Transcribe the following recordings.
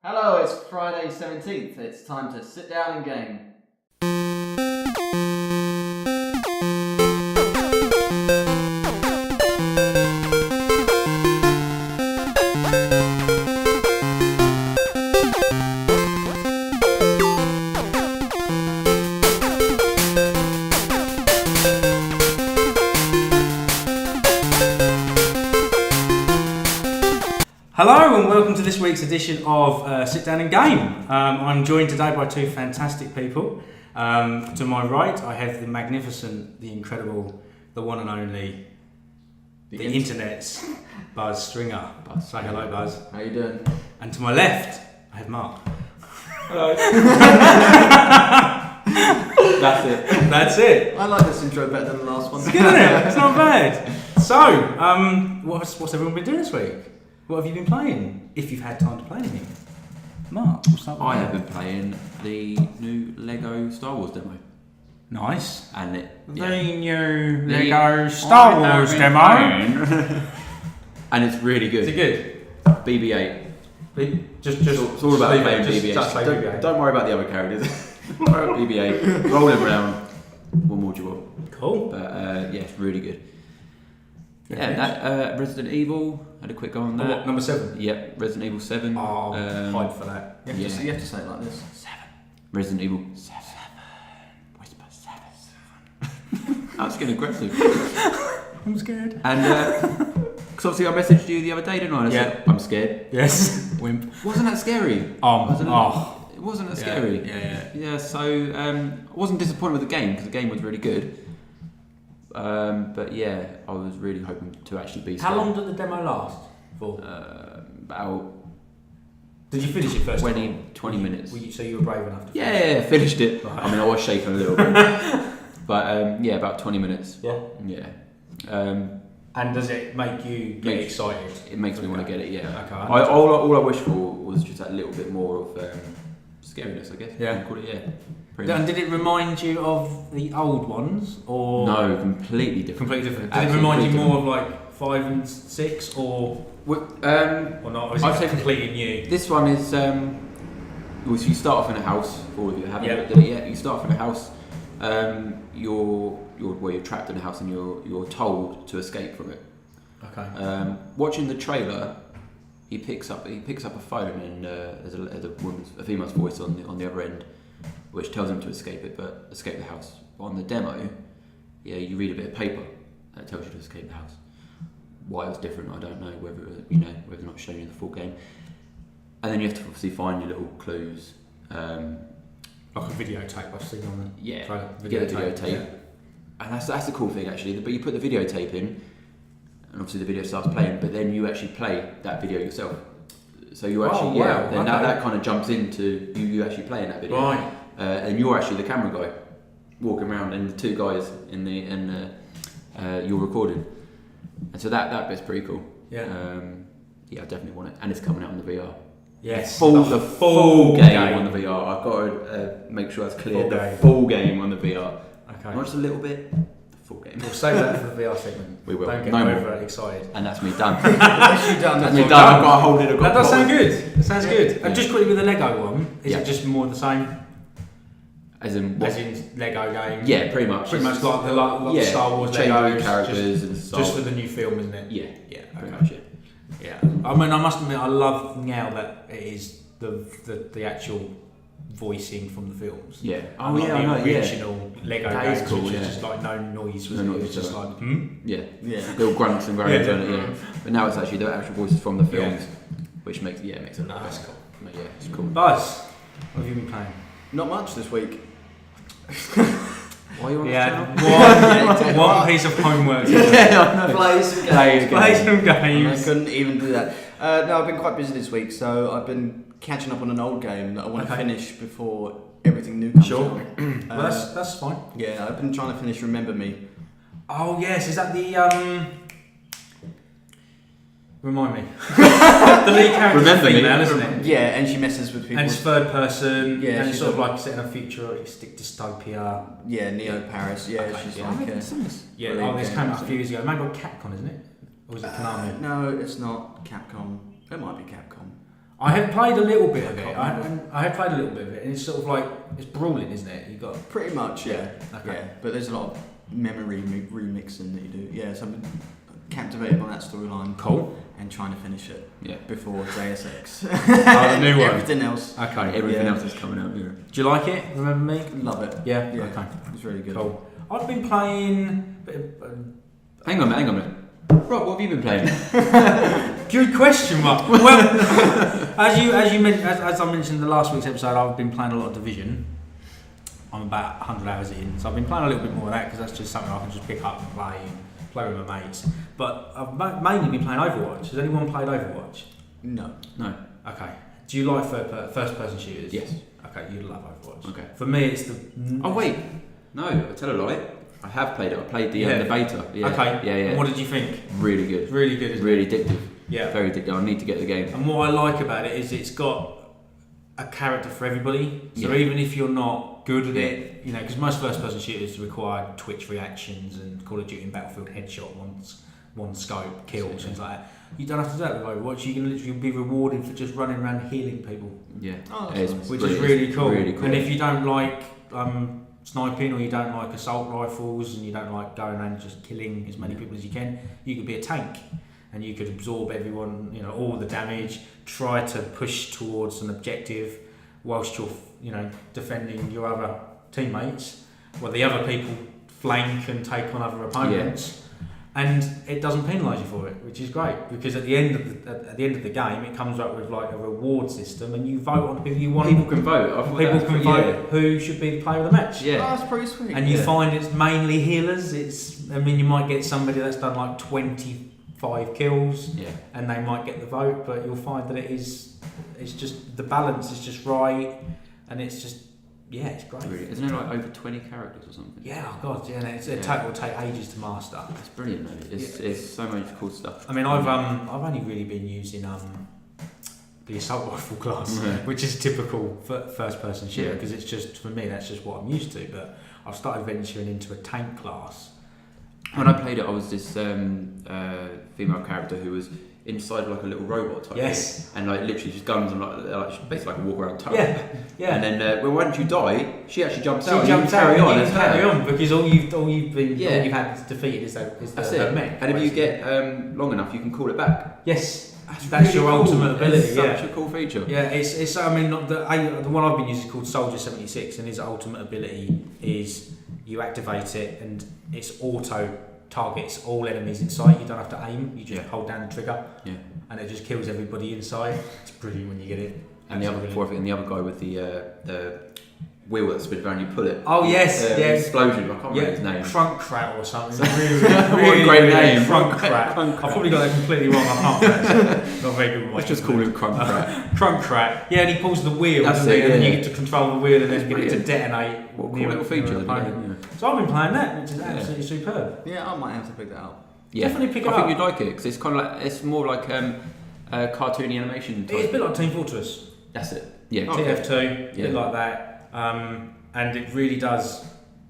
Hello, it's Friday 17th. It's time to sit down and game. Hello and welcome to this week's edition of Sit Down and Game. I'm joined today by two fantastic people. To my right I have the magnificent, the incredible, the one and only, the internet's Buzz Stringer. Buzz. Say hello, Buzz. How you doing? And to my left I have Mark. Hello. That's it. I like this intro better than the last one. It's good, isn't it? It's not bad. So, what's everyone been doing this week? What have you been playing? If you've had time to play anything. Mark, what's up with I you? have been playing the new Lego Star Wars demo. Nice. And it, The new Lego Star Wars demo. And it's really good. Is it good? BB-8. Just It's all about playing BB-8. Just play BB-8. Don't worry about the other characters. Worry about BB-8. Roll him around. What more do you want? Cool. But yeah, it's really good. Good Yeah, finish. that Resident Evil. Had a quick go on that. What, number 7? Yep, Resident Evil 7. Oh, hype for that. You have to say it like this. 7. Resident Evil 7. Whisper 7. I was getting aggressive. I'm scared. And because obviously I messaged you the other day, didn't I? And I said, I'm scared. Yes. Wimp. Wasn't that scary? It wasn't that scary. Yeah. So I wasn't disappointed with the game because the game was really good. But yeah, I was really hoping to actually be. How long did the demo last for? About. Did you finish it first? 20 minutes. So you were brave enough to finish Yeah, finished it. Right. I mean, I was shaking a little bit, but yeah, about 20 minutes. Yeah. Yeah. And does it make you get excited? It makes me want to get it. Yeah. Okay. All I wish for was just that little bit more of scariness, I guess. Yeah. You can call it, yeah. Pretty And much. did it remind you of the old ones, or No, completely different. completely different? Did it Absolutely remind you different. more of like 5 and 6, or not? Or is I'd it say completely new? This one is. Well, so you start off in a house. For all of you who haven't Yeah. looked at it yet, you start off in a house. You're trapped in a house and you're told to escape from it. Okay. Watching the trailer, he picks up a phone and there's a female's voice on the other end, which tells him to escape the house. But on the demo, yeah, you read a bit of paper that tells you to escape the house. Why it was different, I don't know. Whether or not showing you the full game, and then you have to obviously find your little clues. Like a videotape I've seen on the Yeah, trailer. you get a videotape, and that's the cool thing actually. But you put the videotape in, and obviously the video starts playing. But then you actually play that video yourself. So you actually then that kind of jumps into you actually playing that video. Right. And you're actually the camera guy walking around, and the two guys you're recording, and so that bit's pretty cool. Yeah. I definitely want it, and it's coming out on the VR. Yes. The full game on the VR. I've got to make sure that's clear. Full game on the VR. Okay. Not just a little bit. The full game. We'll save that for the VR segment. We will. Don't get No more. over excited. And that's me done. That's you done. That's me done. I've got to hold it. That does sound good. It sounds good. Yeah. And just quickly with the Lego one, is Yeah. it just more of the same? As in what? As in Lego games? Yeah, pretty much. Pretty much like the Star Wars changing Legos. characters and stuff. Just for the new film, isn't it? Yeah. Yeah. Pretty Okay. much. Yeah. I mean, I must admit, I love now that it is the actual voicing from the films. Yeah. Oh yeah, the original Lego That games, is cool, which yeah. was just like no noise, was No it? It noise, was just yeah. like, Yeah. Yeah. Little grunts and groans Yeah. on it, yeah. But now it's actually the actual voices from the films, Yeah. which makes it a lot That's better. cool. But yeah, it's cool. Buzz, what have you been playing? Not much this week. Why are you on this channel? One piece of homework. Yeah, I know. Play some Play games. Play some And I games. couldn't even do that. No, I've been quite busy this week, so I've been catching up on an old game that I want to finish before everything new comes Sure. out. Well, that's fine. Yeah, I've been trying to finish Remember Me. Oh yes, is that the Remind me. The lead character Remember Me. female, isn't it? Yeah, and she messes with people. And it's third person. Yeah, and it's she's sort of a- like setting a futuristic dystopia. Yeah, Neo Paris. Yeah, Okay, she's yeah, like. I haven't seen this. Yeah, Brilliant this game, came out a isn't few years ago. Maybe on Capcom, isn't it? Or was it Konami? No, it's not Capcom. It might be Capcom. I have played a little bit of it. I have played a little bit of it, and it's sort of like it's brawling, isn't it? You got pretty much, yeah. Okay. Yeah, but there's a lot of memory remixing that you do. Yeah, so I'm captivated by that storyline. Cool. And trying to finish it. Yeah. Before Deus Ex. The new one. Everything else. Okay. Everything else is coming out here. Do you like it? Remember me? Love it. Yeah. Yeah. Okay. It's really good. Cool. I've been playing. Hang on a minute. Rob, what have you been playing? Good question, Mark. Well, as I mentioned in the last week's episode, I've been playing a lot of Division. I'm about 100 hours in, so I've been playing a little bit more of that because that's just something I can just pick up and play with my mates. But I've mainly been playing Overwatch. Has anyone played Overwatch? No. Okay. Do you like first-person shooters? Yes. Okay, you love Overwatch. Okay. For me, it's the. Oh wait, no, I tell a lie. I have played it. I played the beta. Yeah. Okay. Yeah. And what did you think? Really good. Really good. Isn't Really it? addictive. Yeah. Very addictive. I need to get the game. And what I like about it is it's got a character for everybody. So even if you're not good at it, you know, because most first-person shooters require Twitch reactions and Call of Duty and Battlefield headshot one scope kills, things like that. You don't have to do that with Overwatch. You can literally be rewarded for just running around healing people. Yeah. Which is really cool. Really cool. And if you don't like sniping, or you don't like assault rifles, and you don't like going around just killing as many people as you can, you could be a tank. And you could absorb everyone, you know, all the damage, try to push towards an objective whilst you're, you know, defending your other teammates, while the other people flank and take on other opponents. And it doesn't penalise you for it, which is great, because at the end of the game, it comes up with like a reward system, and you vote on who you want. People can vote. People can vote who should be the player of the match. Yeah, that's pretty sweet. And you find it's mainly healers. You might get somebody that's done like 25 kills, and they might get the vote, but you'll find that it's just the balance is just right, and it's just. Yeah, it's great. Really? Isn't it like over 20 characters or something? Yeah, oh god, yeah. It will take ages to master. It's brilliant, man. It's so much cool stuff. I mean, I've only really been using the assault rifle class, which is typical for first-person shooter, because it's just, for me, that's just what I'm used to. But I've started venturing into a tank class. When I played it, I was this female character who was inside like a little robot type thing, and like literally just guns and like basically like a walk around turret. Yeah. And then once you die, she actually jumps out. She jumps out. And carry on because all you've had defeated is the mech. And if you get long enough, you can call it back. Yes. That's really your ultimate ability. It's such a cool feature. Yeah, it's. I mean, the one I've been using is called Soldier 76, and his ultimate ability is you activate it, and it's auto targets all enemies in sight. You don't have to aim. You just hold down the trigger, and it just kills everybody inside. It's brilliant when you get it. And the other guy with the wheel that spins around, you pull it. Oh yes, explosion. I can't remember his name. Crunk or something. Really great name. Crunk. I've probably got that completely wrong. I can't pronounce. Not very good. Let's just call him Crunk. Crunk. Yeah, and he pulls the wheel, and then you get to control the wheel, and then get it to detonate. What a cool little feature. So I've been playing that, which is absolutely superb. Yeah, I might have to pick that up. Yeah, definitely pick it up. I think you'd like it because it's kind of like it's more like cartoony animation. It's a bit like Team Fortress. That's it. Yeah. TF2, a bit like that. And it really does.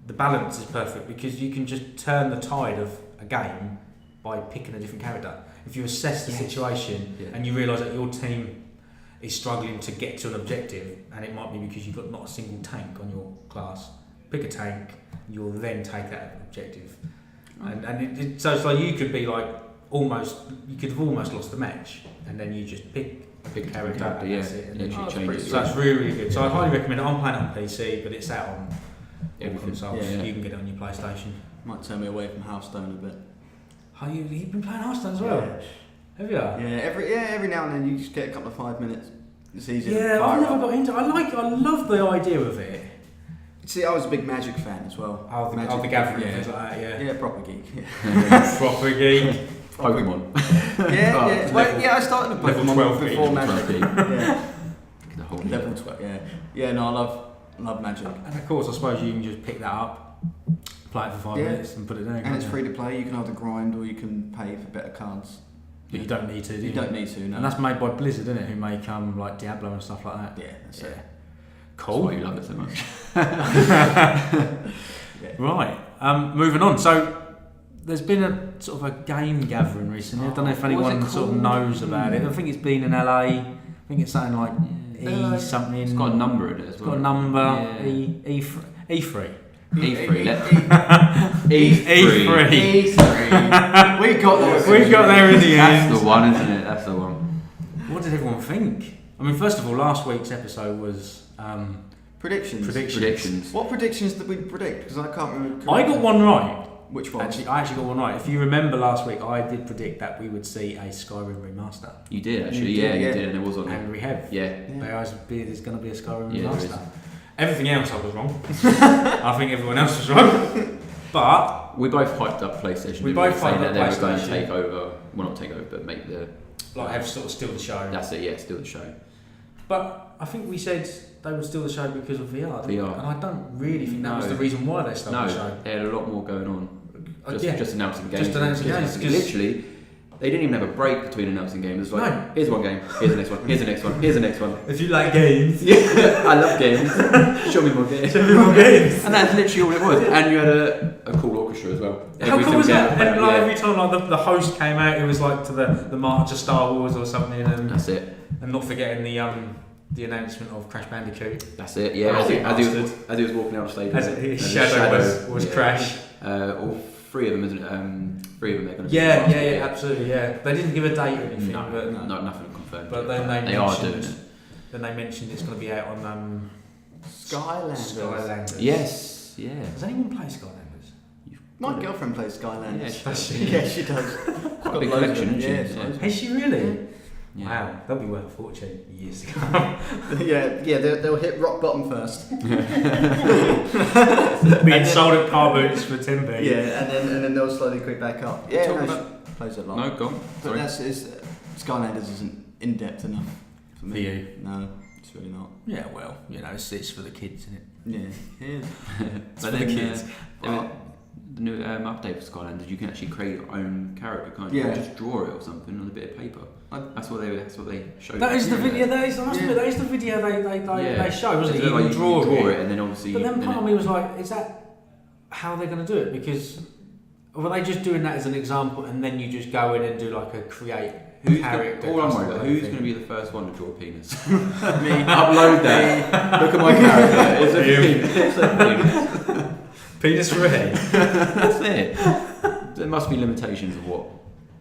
The balance is perfect because you can just turn the tide of a game by picking a different character. If you assess the situation and you realise that your team is struggling to get to an objective, and it might be because you've got not a single tank on your class, pick a tank. You'll then take that objective, and so it's like you could be like you could have almost lost the match, and then you just pick a big character, and that's it, and then you change it. So that's really, really good. So I highly recommend it. I'm playing it on PC, but it's out on every console. You can get it on your PlayStation. Might turn me away from Hearthstone a bit. Oh, you've been playing Hearthstone as well? Yeah. Have you? Yeah, every now and then you just get a couple of 5 minutes. It's easy. Yeah, I've never got into it. I love the idea of it. See, I was a big Magic fan as well. The Gathering, things like that, Yeah, proper geek. Proper geek. Pokemon. I started with Pokemon level 12 before Magic. The whole level 12, Yeah, no, I love Magic. And of course, I suppose you can just pick that up, play it for 5 minutes and put it down. And it's free to play. You can either grind or you can pay for better cards. But you don't need to, do you? You don't need to, no. And that's made by Blizzard, isn't it? Who make like Diablo and stuff like that. Yeah, that's it. Cool. That's why you love it so much. Right. Moving on. So there's been a sort of a game gathering recently. I don't know if anyone sort of knows about it. I think it's been in LA. I think think it's something like E something. It's got a number in it as well. It's got a number. Yeah. E3. E3. E3. We got there in the end. That's the one, isn't it? That's the one. What did everyone think? I mean, first of all, last week's episode was predictions. What predictions did we predict? Because I can't remember. I got one right. Which one? I actually got one right. If you remember last week, I did predict that we would see a Skyrim remaster. You did actually, you did, and it was on. And we have. Yeah. There's going to be a Skyrim Yeah, remaster. Everything else I was wrong. I think everyone else was wrong. But we both hyped up PlayStation. We both hyped up that they were going to PlayStation. take over. Well, not take over, but make the. have sort of steal the show. That's it. Yeah, steal the show. But I think we said they would steal the show because of VR. VR. And I don't really think that was the reason why they stole the show. No, they had a lot more going on. Just announcing games. Just announcing games. Literally, they didn't even have a break between announcing games. It was like, here's one game, here's the next one, here's the next one, here's the next one. If you like games. Yeah, I love games. Show me more games. Show me more games. And that's literally all it was. And you had a cool orchestra as well. How cool was that? And every time the host came out, it was like to the March of Star Wars or something. And that's it. And not forgetting the announcement of Crash Bandicoot. That's it. Yeah. As he was walking out the stage. His shadow was Crash. All three of them, isn't it? Three of them they're going to. Yeah, absolutely. Yeah, they didn't give a date or anything. No, nothing confirmed. But then they are doing it. Then they mentioned it's going to be out on Skylanders. Yes. Yeah. Does anyone play Skylanders? My girlfriend plays Skylanders. Yeah, she does. Quite a big collection, isn't she? Is she really? Yeah. Wow, that'll be worth a fortune years to come. They'll hit rock bottom first. Being sold at car boots for 10p. Yeah, and then they'll slowly creep back up. Yeah, she plays a lot. No, go on. But Skylanders isn't in depth enough for me. For you? No, it's really not. Yeah, well, it's for the kids, isn't it? Yeah. It's for the kids. The new update for Skylanders, you can actually create your own character, can't you? Yeah. Or just draw it or something on a bit of paper. That's what they showed. That is the video. That is the video they show, wasn't it? You can draw it, and then obviously. But then part of me was like, is that how they're going to do it? Because were they just doing that as an example, and then you just go in and do like a create character? All I'm worried about, who's going to be the first one to draw a penis? Me. Upload that. Look at my character. It's a penis. Penis for a head. That's it. There must be limitations of what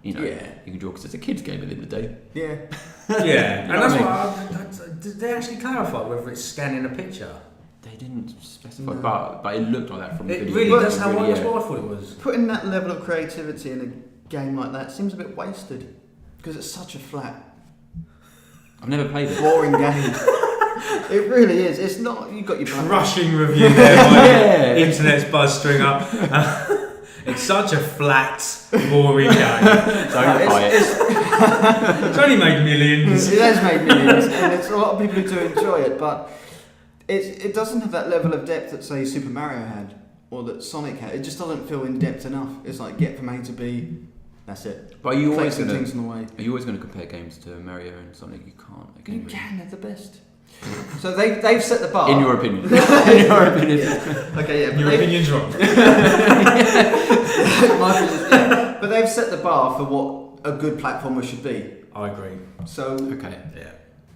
you can draw, because it's a kids' game at the end of the day. Yeah. Yeah, and that's why. Did they actually clarify whether it's scanning a picture? They didn't specify, but it looked like that from the video. Really, that's what I thought it was. Putting that level of creativity in a game like that seems a bit wasted, because it's such a flat. I've never played it. Boring game. It really is. It's not. You got your crushing review there. Internet's buzz string up. It's such a flat, boring game. Don't buy it. It's only made millions. It has made millions, and it's a lot of people who do enjoy it, but it doesn't have that level of depth that, say, Super Mario had or that Sonic had. It just doesn't feel in depth enough. It's like get from A to B. That's it. But are you always going to compare games to Mario and Sonic? You can't. You can. They're the best. So they've set the bar. In your opinion. In your opinion. Okay, yeah. Your opinion's wrong. But they've set the bar for what a good platformer should be. I agree. So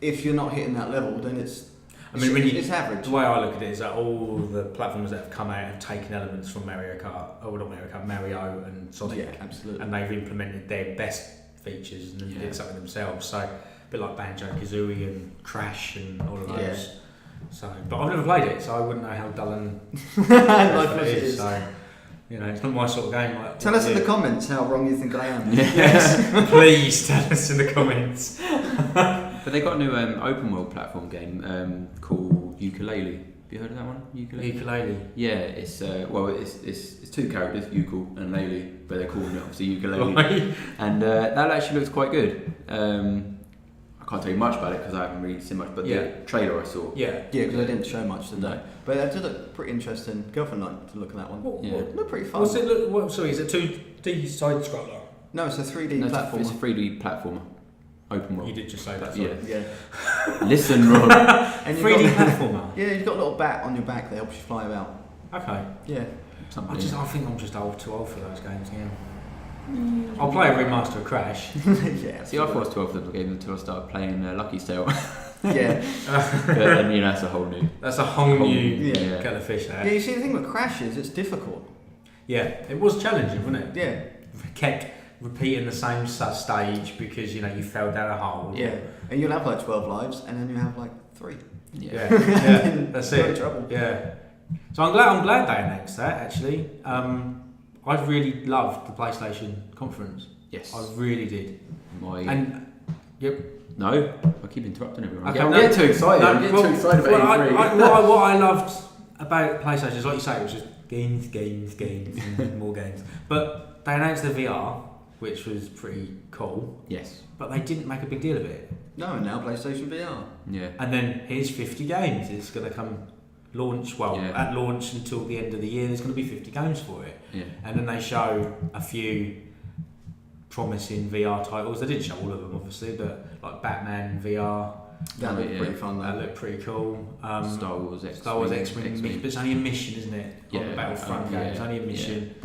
if you're not hitting that level, then it's average. The way I look at it is that all the platformers that have come out have taken elements from Mario Kart, or not Mario Kart, Mario and Sonic. Yeah, absolutely. And they've implemented their best features and did something themselves. So a bit like Banjo-Kazooie and Crash and all of those. Yeah. So, but I've never played it, so I wouldn't know how dull and it is. So, it's not my sort of game. Tell us in the comments how wrong you think I am. Yes, please tell us in the comments. But they got a new open world platform game called Ukulele. Have you heard of that one? Ukulele. Yeah, it's it's two characters, Ukul and Lele, but they're calling it obviously Ukulele. Right. And that actually looks quite good. I can't tell you much about it because I haven't really seen much, but the trailer I saw. Yeah, because they didn't show much today. But it did look pretty interesting. Girlfriend liked to look at that one. Looked pretty fun. What's it look? Sorry, is it 2D side scroller? No, it's a 3D platformer. It's a 3D platformer. Open world. You did just say that. Sorry. Yeah. Listen, Ron. And 3D platformer. Yeah, you've got a little bat on your back that helps you fly about. Okay. Yeah. I think I'm just too old for those games now. I'll play a remaster of Crash. Yeah. See, I thought it was 12 levels game until I started playing Lucky's Tale. Yeah. But then, you know, that's a whole new. That's a whole new yeah. kettle of fish. Yeah, you see, the thing with Crash is it's difficult. Yeah, it was challenging, wasn't it? Yeah. Kept repeating the same stage because, you know, you fell down a hole. Yeah. And you'll have like 12 lives, and then you have like 3. Yeah, yeah, that's You're in it. trouble. Yeah. So I'm glad they announced that, actually. I really loved the PlayStation conference. Yes. I really did. And yep. no, I keep interrupting everyone. Okay, I'm getting too excited. No, I'm getting too excited about E3. What I loved about PlayStation is, like you say, it was just games, and more games. But they announced the VR, which was pretty cool. Yes. But they didn't make a big deal of it. No, and now PlayStation VR. Yeah. And then here's 50 games. It's going to come launch. Well, at launch until the end of the year, there's going to be 50 games for it. Yeah. And then they show a few promising VR titles. They didn't show all of them, obviously, but like Batman VR. That looked pretty fun. That looked pretty cool. Star Wars X-Wing. But it's only a mission, isn't it? Yeah. On the Battlefront game. It's only a mission.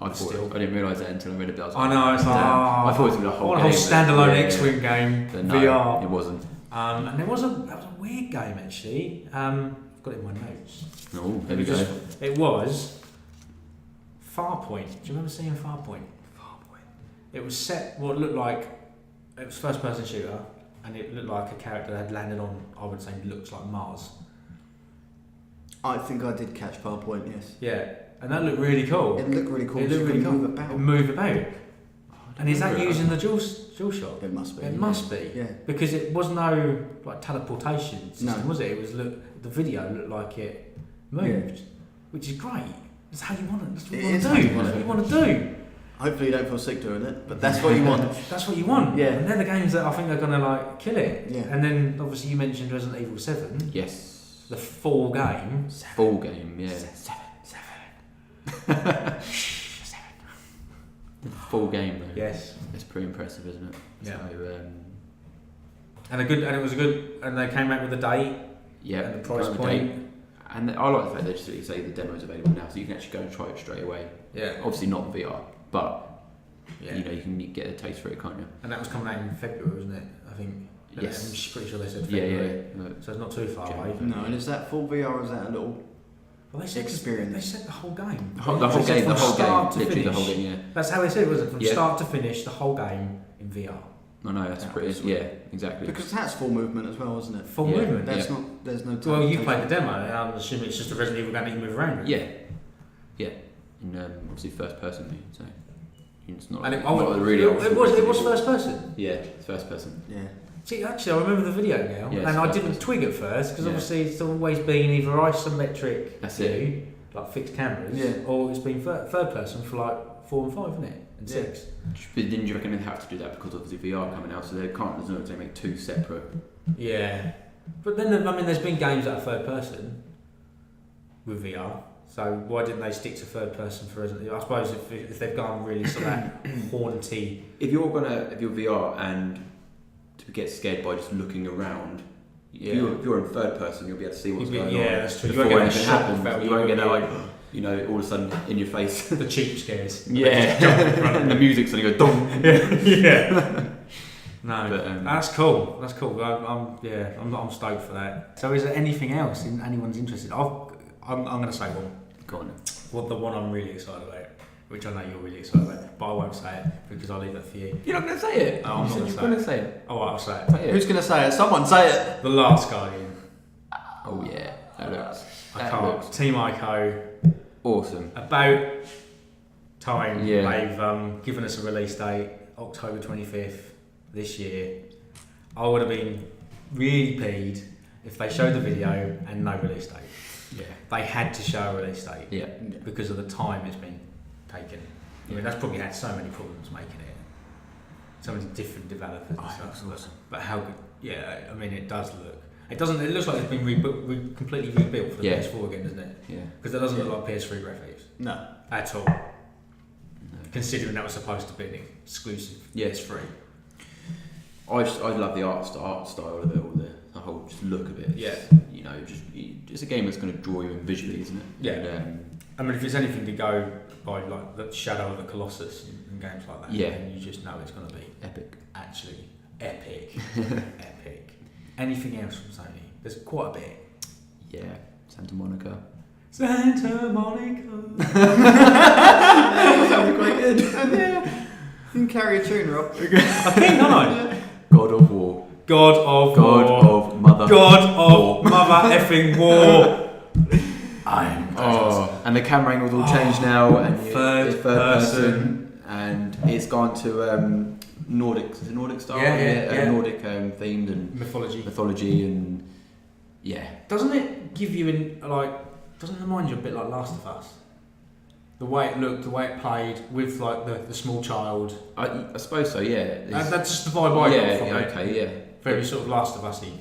I didn't realise that until I read about it. I know, it's like, I thought it was going to be a whole game. standalone X-Wing game, but no, VR. It wasn't. And that was a weird game, actually. I've got it in my notes. Oh, there we go. It was Farpoint. Do you remember seeing Farpoint? It was set what looked like, it was first person shooter, and it looked like a character that had landed on, I would say, looks like Mars. I think I did catch PowerPoint, yes. Yeah, and that looked really cool. It looked really cool. It looked really cool. Move about. And is that using the dual shot? It must be. It must be. Yeah. Because it was no like teleportation system, No. was it? It was the video looked like it moved, which is great. That's how you want it. That's what you want to do. That's what you want to do. Hopefully you don't feel sick doing it, but that's what you want. That's what you want. Yeah. And they're the games that I think are going to like kill it. Yeah. And then obviously you mentioned Resident Evil 7. Yes. The full game. Full game, yeah. The full game, though. Yes. It's pretty impressive, isn't it? Yeah. So, and it was a good, and they came out with a date. Yeah. And the price point. And I like the fact they just say the demo's available now, so you can actually go and try it straight away. Yeah. Obviously not VR, but yeah. you know you can get a taste for it, can't you? And that was coming out in February, wasn't it? I think. Yes. I'm pretty sure they said February. Yeah. So it's not too far away. No, and is that full VR or is that a little Well, they said experience? They said the whole game. The whole game, literally finish. the whole game, yeah. That's how they said it, wasn't it? From start to finish, the whole game in VR. No, that's pretty. Yeah, exactly. Because that's full movement as well, isn't it? Full movement. That's not. There's no. Well, you played the demo. I'm assuming it's just a Resident Evil game that you move around with. Yeah. And obviously first person, so it's not. And It was first person. Yeah, it's first person. Yeah. See, actually, I remember the video now, Yeah, and I didn't twig at first because obviously it's always been either isometric, like fixed cameras, or it's been third person for like 4 and 5, isn't it? And 6. But didn't you reckon they have to do that because obviously VR coming out, so they can't. There's no way to make 2 separate. Yeah, but then I mean, there's been games that are third person with VR. So why didn't they stick to third person for Resident Evil? I suppose if they've gone really sort of that haunty. If you're VR and to get scared by just looking around, if you're in third person, you'll be able to see what's going on. Yeah, that's true. Before anything happens, you won't get that all of a sudden in your face. The cheap scares. Yeah, and the music's suddenly go dong. Yeah. No, but, that's cool. That's cool. I'm stoked for that. So, is there anything else anyone's interested? I'm going to say one. Go on. Well, the one I'm really excited about, which I know you're really excited about, but I won't say it because I'll leave it for you. You're not going to say it. No, I'm not going to say it. Oh, I'll say Say Who's going to say it? Someone say it. The Last Guardian. Oh yeah, that looks. Team Ico. Awesome. About time they've given us a release date, October 25th this year. I would have been really peed if they showed the video and no release date. Yeah. They had to show a release date. Yeah. Because of the time it's been taken. I mean, that's probably had so many problems making it. So many different developers and stuff. Awesome. But how good? Yeah, I mean, it does look. It doesn't. It looks like it's been completely rebuilt for the PS4 again, doesn't it? Yeah. Because it doesn't look like PS3 graphics. No. At all. No. Considering that was supposed to be an exclusive PS3. I love the art style of it, all the whole just look of it. Yeah. You know, it's a game that's going to draw you in visually, isn't it? Yeah. And, I mean, if it's anything to go by, like the Shadow of the Colossus in games like that. Yeah. And you just know it's going to be Epic. actually epic. Epic. Anything else from Sony? There's quite a bit. Yeah, Santa Monica. Santa Monica. That would be quite good. Yeah. You can carry a tune, Rob. I think not. God of War. God of Mother. God of Mother effing War. And the camera angles all changed now, and third person, and it's gone to Nordic. Is it Nordic style? Yeah. Nordic themed and mythology, and yeah. Doesn't it give you doesn't it remind you a bit like Last of Us? The way it looked, the way it played with like the small child. I suppose so. Yeah. That's just the vibe I got from it. Okay. Yeah. Very sort of Last of Us-y.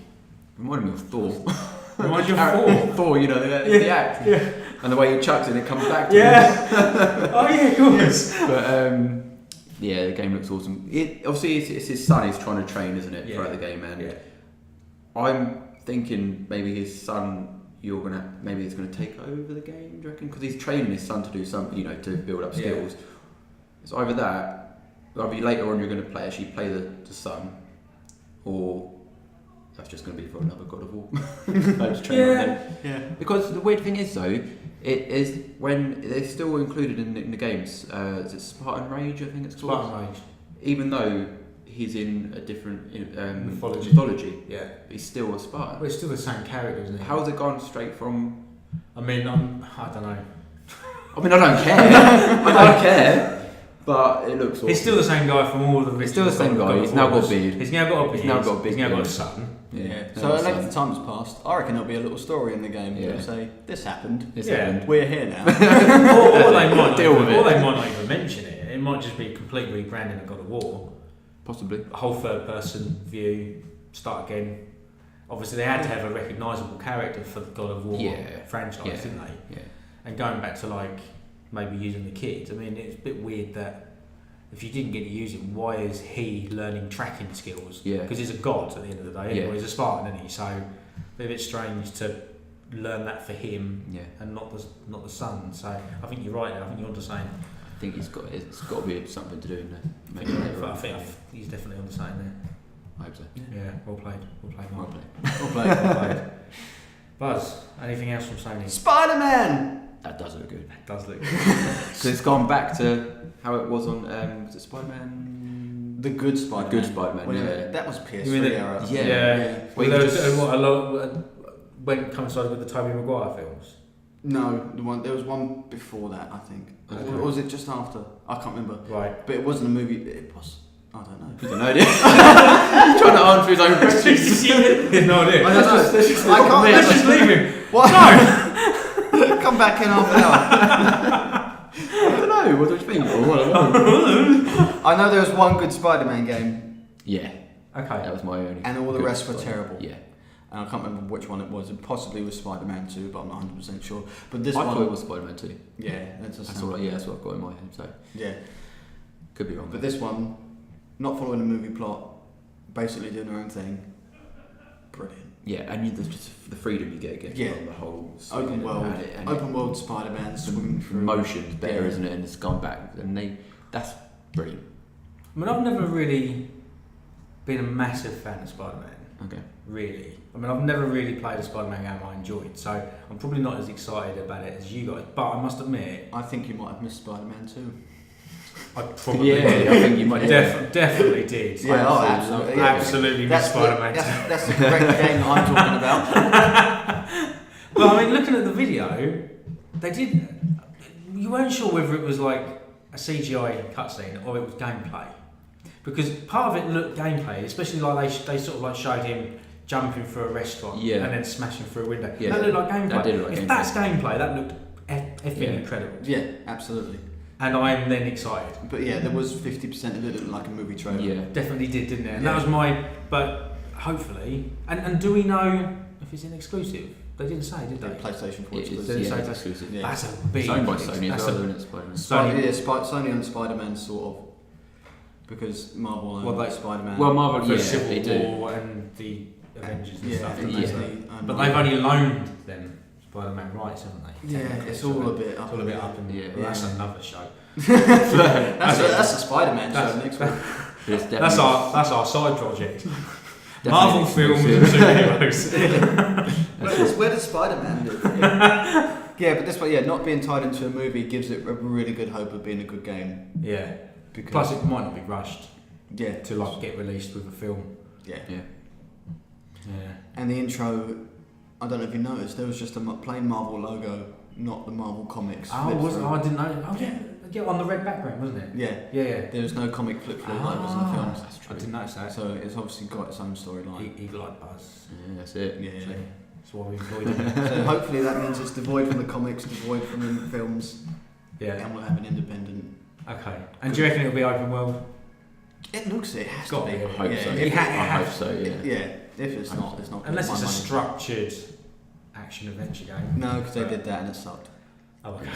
Reminded me of Thor. Reminds you of Thor? Thor, you know, the act. Yeah. And the way he chucks it, it comes back to him. Oh yeah, of course. But yeah, the game looks awesome. Obviously, it's his son he's trying to train, isn't it, throughout the game? And I'm thinking maybe his son, maybe he's gonna take over the game. Do you reckon? Because he's training his son to do something, you know, to build up skills. It's either that, or maybe later on you're going to play the son, or that's just going to be for another God of War. Because the weird thing is though, it is when they're still included in the games. Is it Spartan Rage? I think it's called. Spartan Rage. Even though he's in a different mythology. Yeah. He's still a Spartan. Well, it's still the same character, isn't it? How's it gone straight from? I mean, I don't know. I don't care. I don't care. But it looks awesome. He's still the same guy from all of the. He's still the same guy. He's now got a beard. He's now got a beard. He's now got a big He's now got beard. a son. Yeah. So a length of time has passed. I reckon there'll be a little story in the game that'll say, "This happened. This happened. We're here now." or they might deal with it. Or they might not even mention it. It might just be complete rebranding of God of War. Possibly. A whole third-person view. Start again. Obviously, they had to have a recognisable character for the God of War franchise, didn't they? Yeah. And going back to like maybe using the kids. I mean, it's a bit weird that. If you didn't get to use him, why is he learning tracking skills? Yeah. Because he's a god at the end of the day. Anyway, he's a Spartan, isn't he? So it's a bit strange to learn that for him and not the son. So I think you're right there. I think you're onto saying. I think it's got to be something to do in there. Maybe I think he's definitely onto saying there. I hope so. Yeah, well played. Mark. Well played. Buzz, anything else from Sony? Spider-Man! That does look good. It does look good. Because it's gone back to how it was on was it Spider-Man? The good Spider-Man. Good Spider-Man. That was PS3 era. Yeah. Well, there was coincided with the Tobey Maguire films. No, there was one before that, I think. Or was it just after? I can't remember. Right. But it wasn't a movie. It was. I don't know. I don't know. He's trying to answer his own questions. He has no idea. I don't know. Let's just leave him. What? No. Come back in half an hour. I don't know. What do you think? I know there was one good Spider-Man game. Yeah. Okay. That was my only. And all the rest were terrible. Yeah. And I can't remember which one it was. It possibly was Spider-Man 2, but I'm not 100% sure. But this I one. thought it was Spider-Man 2. Yeah, that's all right. Yeah, that's what I've got in my head. So. Yeah. Could be wrong. But this one, not following the movie plot, basically doing their own thing. Brilliant. Yeah, and there's just the freedom you get from the whole open world Spider-Man swinging through. Motion's better, isn't it? And it's gone back, and that's brilliant. I mean, I've never really been a massive fan of Spider-Man. Okay. Really. I mean, I've never really played a Spider-Man game I enjoyed, so I'm probably not as excited about it as you guys. But I must admit, I think you might have missed Spider-Man 2. I probably did. I think you might definitely did. Yeah, absolutely missed Spider-Man 2. That's the correct game I'm talking about. But I mean, looking at the video, you weren't sure whether it was like a CGI cutscene or it was gameplay. Because part of it looked gameplay, especially like they sort of like showed him jumping through a restaurant and then smashing through a window. Yeah, that looked like gameplay. That did look like if gameplay. That's gameplay, that looked effing incredible. Yeah, absolutely. And I'm then excited. But yeah, there was 50% of it looked like a movie trailer. Yeah. Definitely didn't it? And that was but hopefully, and do we know if it's an exclusive? They didn't say, did they? PlayStation 4 exclusive. It's exclusive. Yeah. That's a big... It's owned by Sony as well, isn't it? Sony owns Spider-Man, sort of. Because Marvel owns Spider-Man. Well, Marvel, for yeah, Civil they do. War and the Avengers and stuff. Yeah. But they've only loaned them Spider-Man rights, haven't they? Yeah, it's all a bit up. All a bit up in the air. Well, that's another show. That's a Spider-Man show next week. That's our side project. Marvel films and superheroes. Where does Spider-Man live? Yeah, but this way, not being tied into a movie gives it a really good hope of being a good game. Yeah. Because plus, it might not be rushed. Yeah. To like get released with a film. Yeah. Yeah. Yeah. And the intro, I don't know if you noticed, there was just a plain Marvel logo, not the Marvel comics. I didn't know. Oh yeah, on the red background, wasn't it? Yeah. Yeah. There was no comic flip through like was in the films. That's true. I didn't notice that. So it's obviously got its own storyline. Eagle-eyed Buzz. Yeah, that's it. Yeah. That's why we employed him. So hopefully that means it's devoid from the comics, devoid from the films. Yeah. And we'll have an independent. Okay. And do you reckon it'll be open world? It looks it has Got to be. I hope so. I hope so. Yeah. Yeah. If it's not, it's not. Unless it's a money. structured action adventure game. No, because they did that and it sucked. Oh, okay.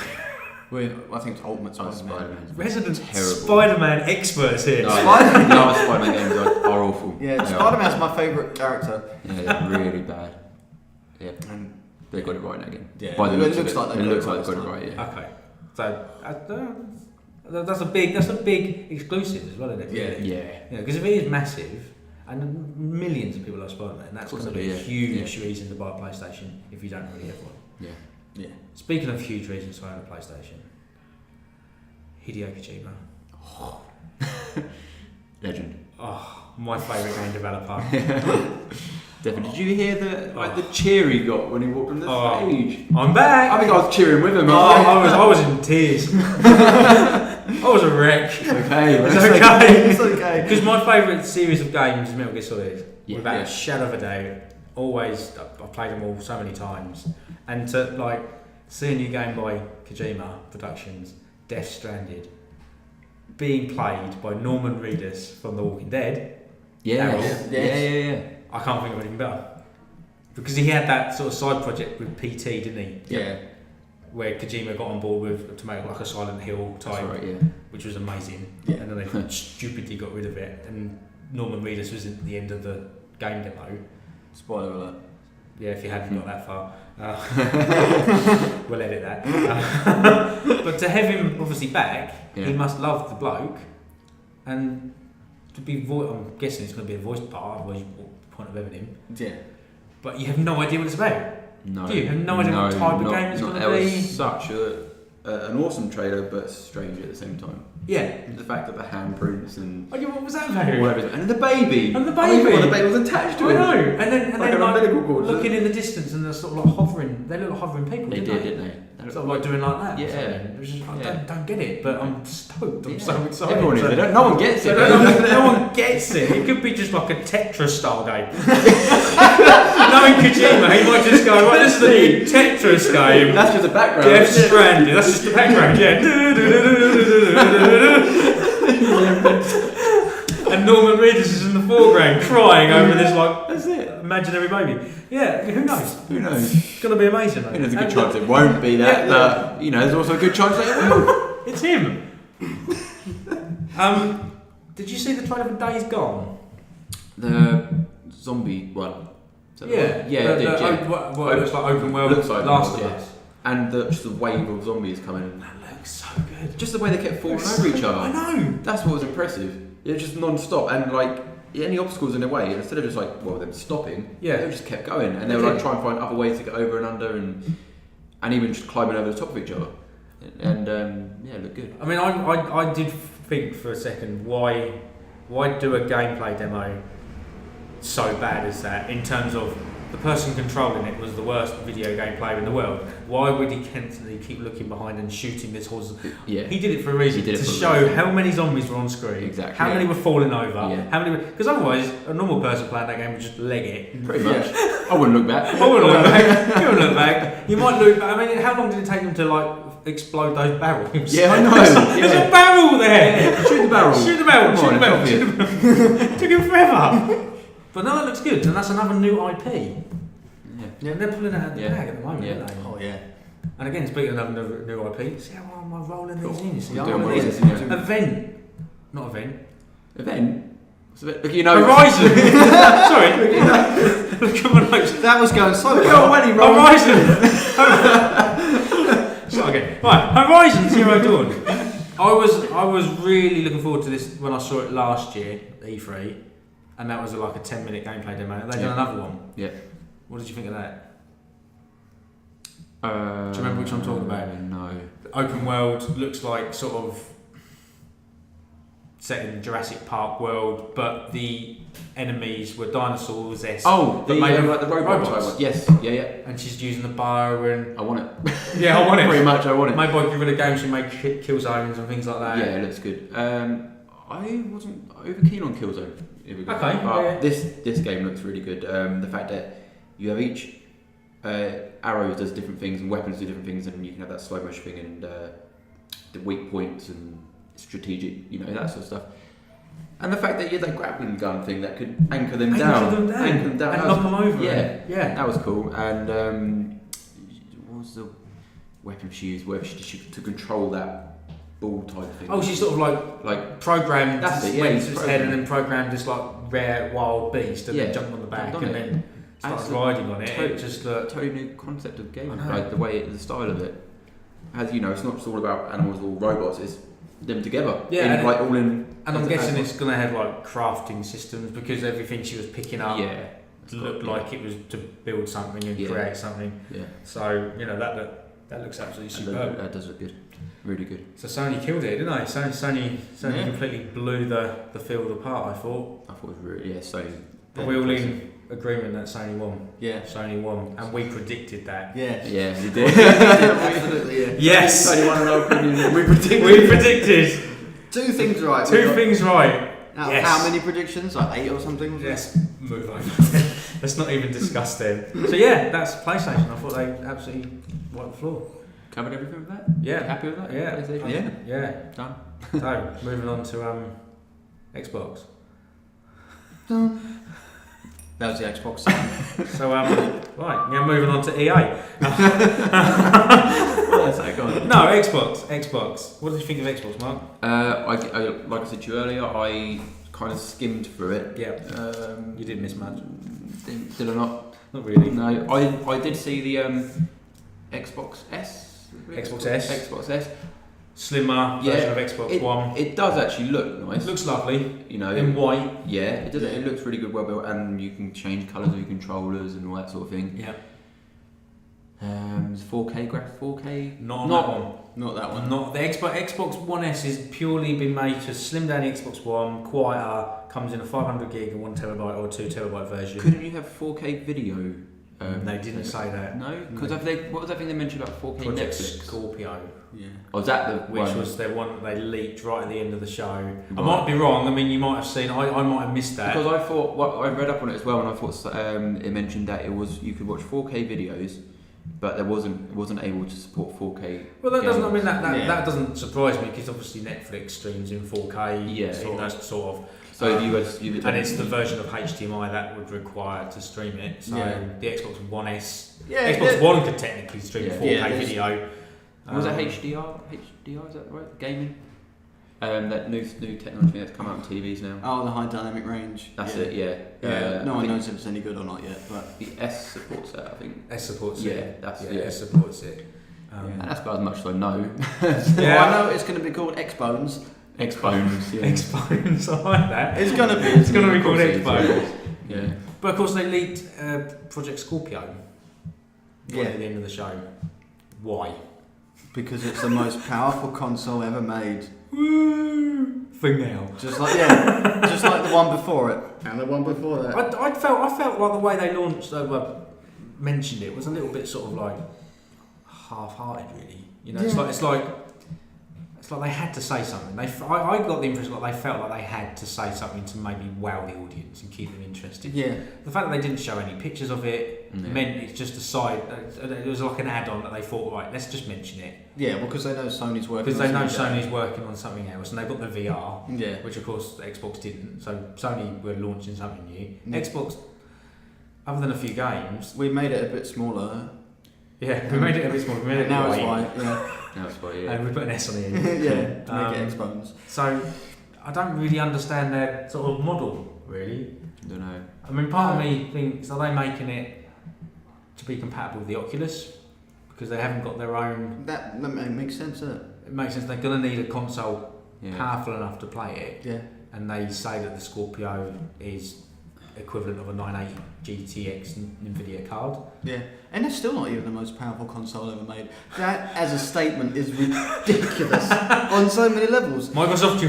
I think it's Ultimate Spider-Man. Resident Terrible. Spider-Man experts here. No, the other Spider-Man games are awful. Yeah, Spider-Man's my favourite character. Yeah, they're really bad. Yeah, And they got it right now again. Yeah, By the looks it looks of like it they looks got like it they got it right right. Yeah. Okay. So that's a big exclusive as well, isn't it? Really? Yeah. Because if it is massive, and millions of people love Spider-Man, that's going to be a huge reason to buy a PlayStation if you don't already have one. Yeah. yeah. Speaking of huge reasons to own a PlayStation, Hideo Kojima. Legend. Oh, my favourite game developer. Definitely. Did you hear the cheer he got when he walked on the stage? I'm back. I think I was cheering with him. I was in tears. I was a wreck. It's okay. It's okay. It's okay. Because my favourite series of games is Metal Gear Solid. Yeah. Without a shadow of a doubt. Always, I've played them all so many times. And to see a new game by Kojima Productions, Death Stranded, being played by Norman Reedus from The Walking Dead. Yeah. I can't think of anything better. Because he had that sort of side project with PT, didn't he? Yeah. Where Kojima got on board with to make like a Silent Hill type, That's right, yeah. which was amazing. Yeah. And then they stupidly got rid of it. And Norman Reedus was at the end of the game demo. Spoiler alert. Yeah, if you hadn't got that far, we'll edit that. But to have him obviously back, he must love the bloke, and to be I'm guessing it's going to be a voiced part. Otherwise, what's the point of having him? Yeah. But you have no idea what it's about. No. Do you have no idea what type of game it's going to be? It was such an awesome trailer, but strange at the same time. Yeah. The fact that the handprints and What was that about? and the baby. And the I baby. thought the baby was attached to I him. know. And then Like an umbilical cord. looking in the distance and they're sort of like hovering. They look like hovering people. They didn't did, didn't they? Sort of like doing like that. Yeah. It was just, I don't get it, but I'm stoked. I'm so excited. Everyone is. No one gets it. No one gets it. It could be just like a Tetris style game. Knowing Kojima, he might just go, right, this is the new Tetris game. That's just a background. Death Stranded. That's just the background. And Norman Reedus is in the foreground crying over this That's it. imaginary baby. Yeah, who knows? Who knows? It's gonna be amazing. Mate. There's a good chance it won't be that. There's also a good chance that it will. It's him. Did you see the trailer for Days Gone? The zombie one. Yeah, Yeah, I did. Yeah. What it looks like open world. Looks like Last of yeah. Us. And just the wave of zombies coming. That looks so good. Just the way they kept falling over each other. I know. That's what was impressive. It was just non-stop and any obstacles in their way, instead of just them stopping, they just kept going and they would try and find other ways to get over and under and even just climbing over the top of each other. And it looked good. I mean, I did think for a second why do a gameplay demo so bad as that in terms of the person controlling it was the worst video game player in the world. Why would he constantly keep looking behind and shooting this horse? Yeah. He did it for a reason, to show how many zombies were on screen, exactly, how many were falling over, how many because otherwise a normal person playing that game would just leg it. Pretty much. I wouldn't look back. I wouldn't look back. You wouldn't look back. You might look back. I mean, how long did it take them to explode those barrels? Yeah, I know. There's a barrel there. Yeah. Shoot the barrel. Shoot the barrel. Come Shoot on, the barrel. it's Shoot the barrel. Took him forever. But no, that looks good, and that's another new IP. Yeah, they're pulling it out of the bag at the moment, aren't they? Oh yeah. And again, speaking of new IP, see how I'm rolling these in. You see, Doing I'm well, rolling these yeah. event, not event. Event? Look, you know. Horizon! Sorry. Look at my notes. That was going so Look well. how well he rolled. Horizon! Start again. Right, Horizon Zero Dawn. I was really looking forward to this when I saw it last year at E3, and that was like a 10-minute gameplay demo. They've done another one. Yeah. What did you think of that? Do you remember which I'm talking about? No. The open world looks like sort of set in Jurassic Park world, but the enemies were dinosaurs. Oh, the made like the robots. robots. Yes, yeah. And she's using the bow and I want it. yeah, I want it. Pretty much, I want it. Made by Guerrilla Games, who make kill zones and things like that. Yeah, it looks good. I wasn't over keen on Killzone. Okay, but this game looks really good. The fact that you have each arrow does different things and weapons do different things, and you can have that slow motion thing and the weak points and strategic, that sort of stuff. And the fact that you had that grappling gun thing that could anchor them down. And knock them over. Yeah, yeah, that was cool. And what was the weapon she used? Where she to control that ball type thing. Oh, she's sort of like programmed. That's it. Yeah, went to its head and then programmed this like rare wild beast and then jumped on the back and then started riding on it. It just totally new concept of game. Like the style of it. As you know, it's not just all about animals or robots. It's them together. Yeah, all in. And I'm guessing it's going to have like crafting systems because everything she was picking up looked like it was to build something and create something. Yeah. So that looks absolutely superb. That does look good. Really good. So Sony killed it, didn't they? Sony completely blew the field apart. I thought it was really Sony. But we all in agreement that Sony won. Yeah. Sony won, and we predicted that. Yeah. Yeah, we did. Absolutely. Yeah. Yes. Sony won in our opinion. We predicted. Two things right. Two things right. Out of how many predictions? Like 8 or something? Yes. Move on. Let's not even discuss them. So that's PlayStation. I thought they absolutely wiped the floor. Covered everything with that? Yeah. Happy with that? Yeah. Yeah. Done. So moving on to Xbox. That was the Xbox. So moving on to EA. Where's that gone? No, Xbox. What did you think of Xbox, Mark? I like I said to you earlier, I kind of skimmed through it. Yeah. You didn't miss much. Did I not? Not really. No, I did see the Xbox S. Xbox S. Xbox S. Slimmer version of Xbox One. It does actually look nice. It looks lovely. In white. Yeah, it does. It looks really good, well built, and you can change colours of your controllers and all that sort of thing. Yeah. It's 4K graph. 4K. Not that one. Not that one. Not the Xbox One S has purely been made to slim down the Xbox One, quieter, comes in a 500 gig and 1 terabyte or 2 terabyte version. Couldn't you have 4K video? They didn't say that. No, because what was that thing they mentioned about 4K Project Netflix? Scorpio. Yeah. Was that the Which one? was the one that they leaked right at the end of the show. Right. I might be wrong. I mean, you might have seen. I might have missed that. Because I thought I read up on it as well, and I thought it mentioned that you could watch 4K videos, but it wasn't able to support 4K. Well, that doesn't. I mean, games. that doesn't surprise me because obviously Netflix streams in 4K. Yeah, sort of. So and it's the version of HDMI that would require to stream it. So the Xbox One S, Xbox One could technically stream 4K video. Was it HDR? HDR, is that right? Gaming? That new technology that's come out on TVs now. Oh, the high dynamic range. That's it, yeah. No one knows if it's any good or not yet, but the S supports that, I think. S supports it. S supports it. And that's about as much as I know. Well, I know it's going to be called Xbones. Xbones, yeah. Xbones, I like that. It's going to be. It's going to be called Xbones. Yeah. But of course they leaked Project Scorpio. Yeah. At the end of the show. Why? Because it's the most powerful console ever made. Woo! For now. Just like the one before it. And the one before that. I felt like the way they launched, mentioned it was a little bit sort of like half-hearted, really. It's like they had to say something. I got the impression that they felt like they had to say something to maybe wow the audience and keep them interested. Yeah. The fact that they didn't show any pictures of it meant it's just a side. It was like an add-on that they thought, right, let's just mention it. Yeah, because they know Sony's working. Because they know Sony's working on something else, and they've got the VR. Yeah. Which of course Xbox didn't. So Sony were launching something new. Yeah. Xbox, other than a few games, we made it a bit smaller. Yeah, we made it a bit smaller. We made it white. Yeah. Now it's white, yeah. And we put an S on the end. Yeah, to make it Xbones. So, I don't really understand their sort of model, really. I don't know. I mean, part of me thinks, are they making it to be compatible with the Oculus? Because they haven't got their own... That makes sense, doesn't it? It makes sense. They're going to need a console Yeah. powerful enough to play it. Yeah. And they say that the Scorpio is equivalent of a 980 GTX Nvidia card. Yeah, and it's still not even the most powerful console ever made. That, as a statement, is ridiculous on so many levels. Microsoft,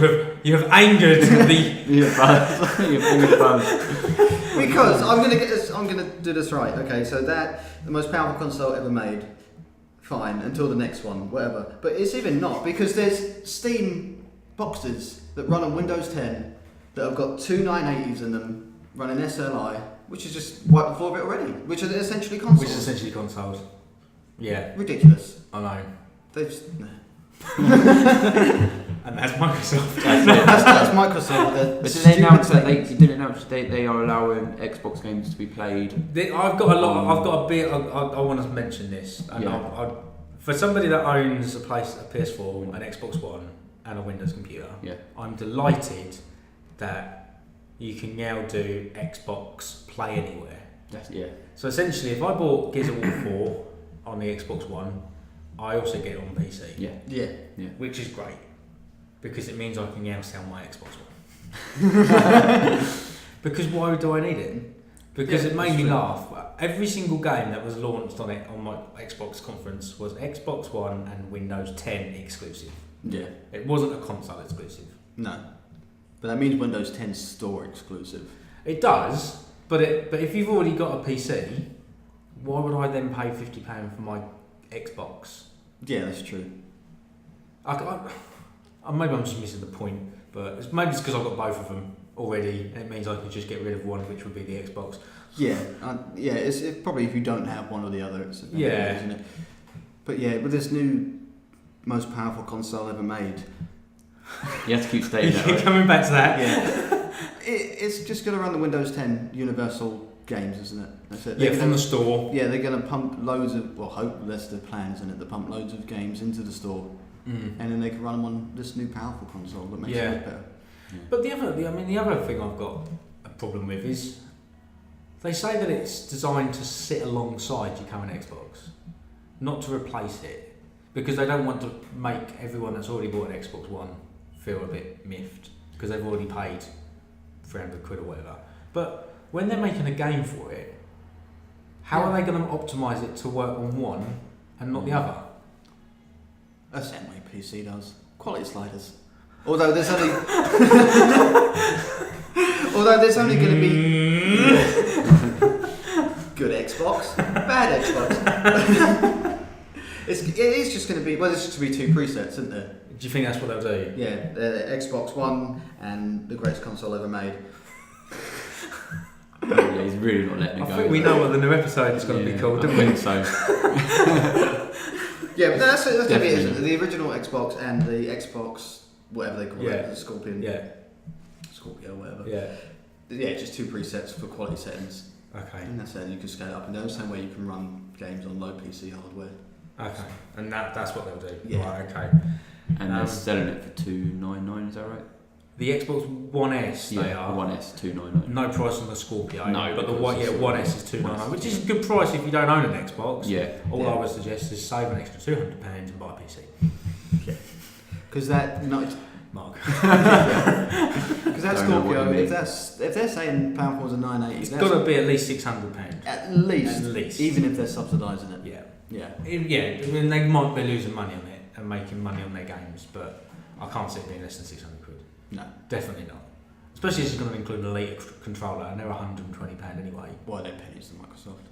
you have angered the... Your finger buzz. Because I'm gonna do this right. Okay, so the most powerful console ever made. Fine, until the next one, whatever. But it's even not, because there's Steam boxes that run on Windows 10 that have got two 980s in them, running SLI, which is just wiped the floor of it already, which are essentially consoles. Which is essentially consoles. Yeah. Ridiculous. I know. They've just... And that's Microsoft. That's Microsoft. But did they announce that they are allowing Xbox games to be played? I've got a bit. I want to mention this. And Yeah. For somebody that owns a PS4, an Xbox One, and a Windows computer, Yeah. I'm delighted that you can now do Xbox Play Anywhere. Yeah. So essentially, if I bought Gears of War 4 on the Xbox One, I also get it on PC. Yeah. Which is great, because it means I can now sell my Xbox One. Because why do I need it? Because it made me laugh. Every single game that was launched on it on my Xbox conference was Xbox One and Windows 10 exclusive. Yeah. It wasn't a console exclusive. No. But that means Windows 10 store exclusive. It does, but if you've already got a PC, why would I then pay £50 for my Xbox? Yeah, that's true. Maybe I'm just missing the point, but maybe it's because I've got both of them already, and it means I can just get rid of one, which would be the Xbox. Yeah, it's probably if you don't have one or the other, it's isn't it? But yeah, with this new most powerful console ever made, You have to keep stating that, right? Coming back to that, yeah, it's just going to run the Windows 10 Universal games, isn't it? That's it. Yeah, from the store. Yeah, they're going to pump loads of, that's the plan, isn't it? They pump loads of games into the store, and then they can run them on this new powerful console that makes it look better. Yeah. But the other thing I've got a problem with is they say that it's designed to sit alongside your current Xbox, not to replace it, because they don't want to make everyone that's already bought an Xbox One feel a bit miffed because they've already paid £300 or whatever. But when they're making a game for it, how are they going to optimise it to work on one and not the other? That's the way PC does. Quality sliders. Although there's only going to be good Xbox, bad Xbox. It is just going to be, there's just going to be two presets, isn't there? Do you think that's what they'll do? Yeah, the Xbox One and the greatest console ever made. Yeah, he's really not letting it go. I think we know what the new episode is going to be called, don't we? I think so. Yeah, but that's going to be it, isn't it? The original Xbox and the Xbox, whatever they call it, the Scorpion. Yeah. Scorpio, whatever. Yeah. Yeah, just two presets for quality settings. Okay. And that's it, and you can scale it up and down, the same way you can run games on low PC hardware. Okay. And that's what they'll do? Yeah. Right, okay. And they're selling it for $299, is that right? The Xbox One S, they are. One S, $299. No price on the Scorpio. No, but the because One S is $299, which is a good price if you don't own an Xbox. Yeah. All I would suggest is save an extra £200 and buy a PC. Yeah. Because that Mark. Because that Don't know what Scorpio, you mean. if they're saying powerful as a 980, It's got to be at least £600. at least. At least. Even if they're subsidising it. Yeah. Yeah. Yeah, I mean, they might be losing money on it and making money on their games, but I can't see it being less than £600. No. Definitely not. Especially if it's going to include an Elite controller, and they're £120 anyway. Why they're pennies to Microsoft?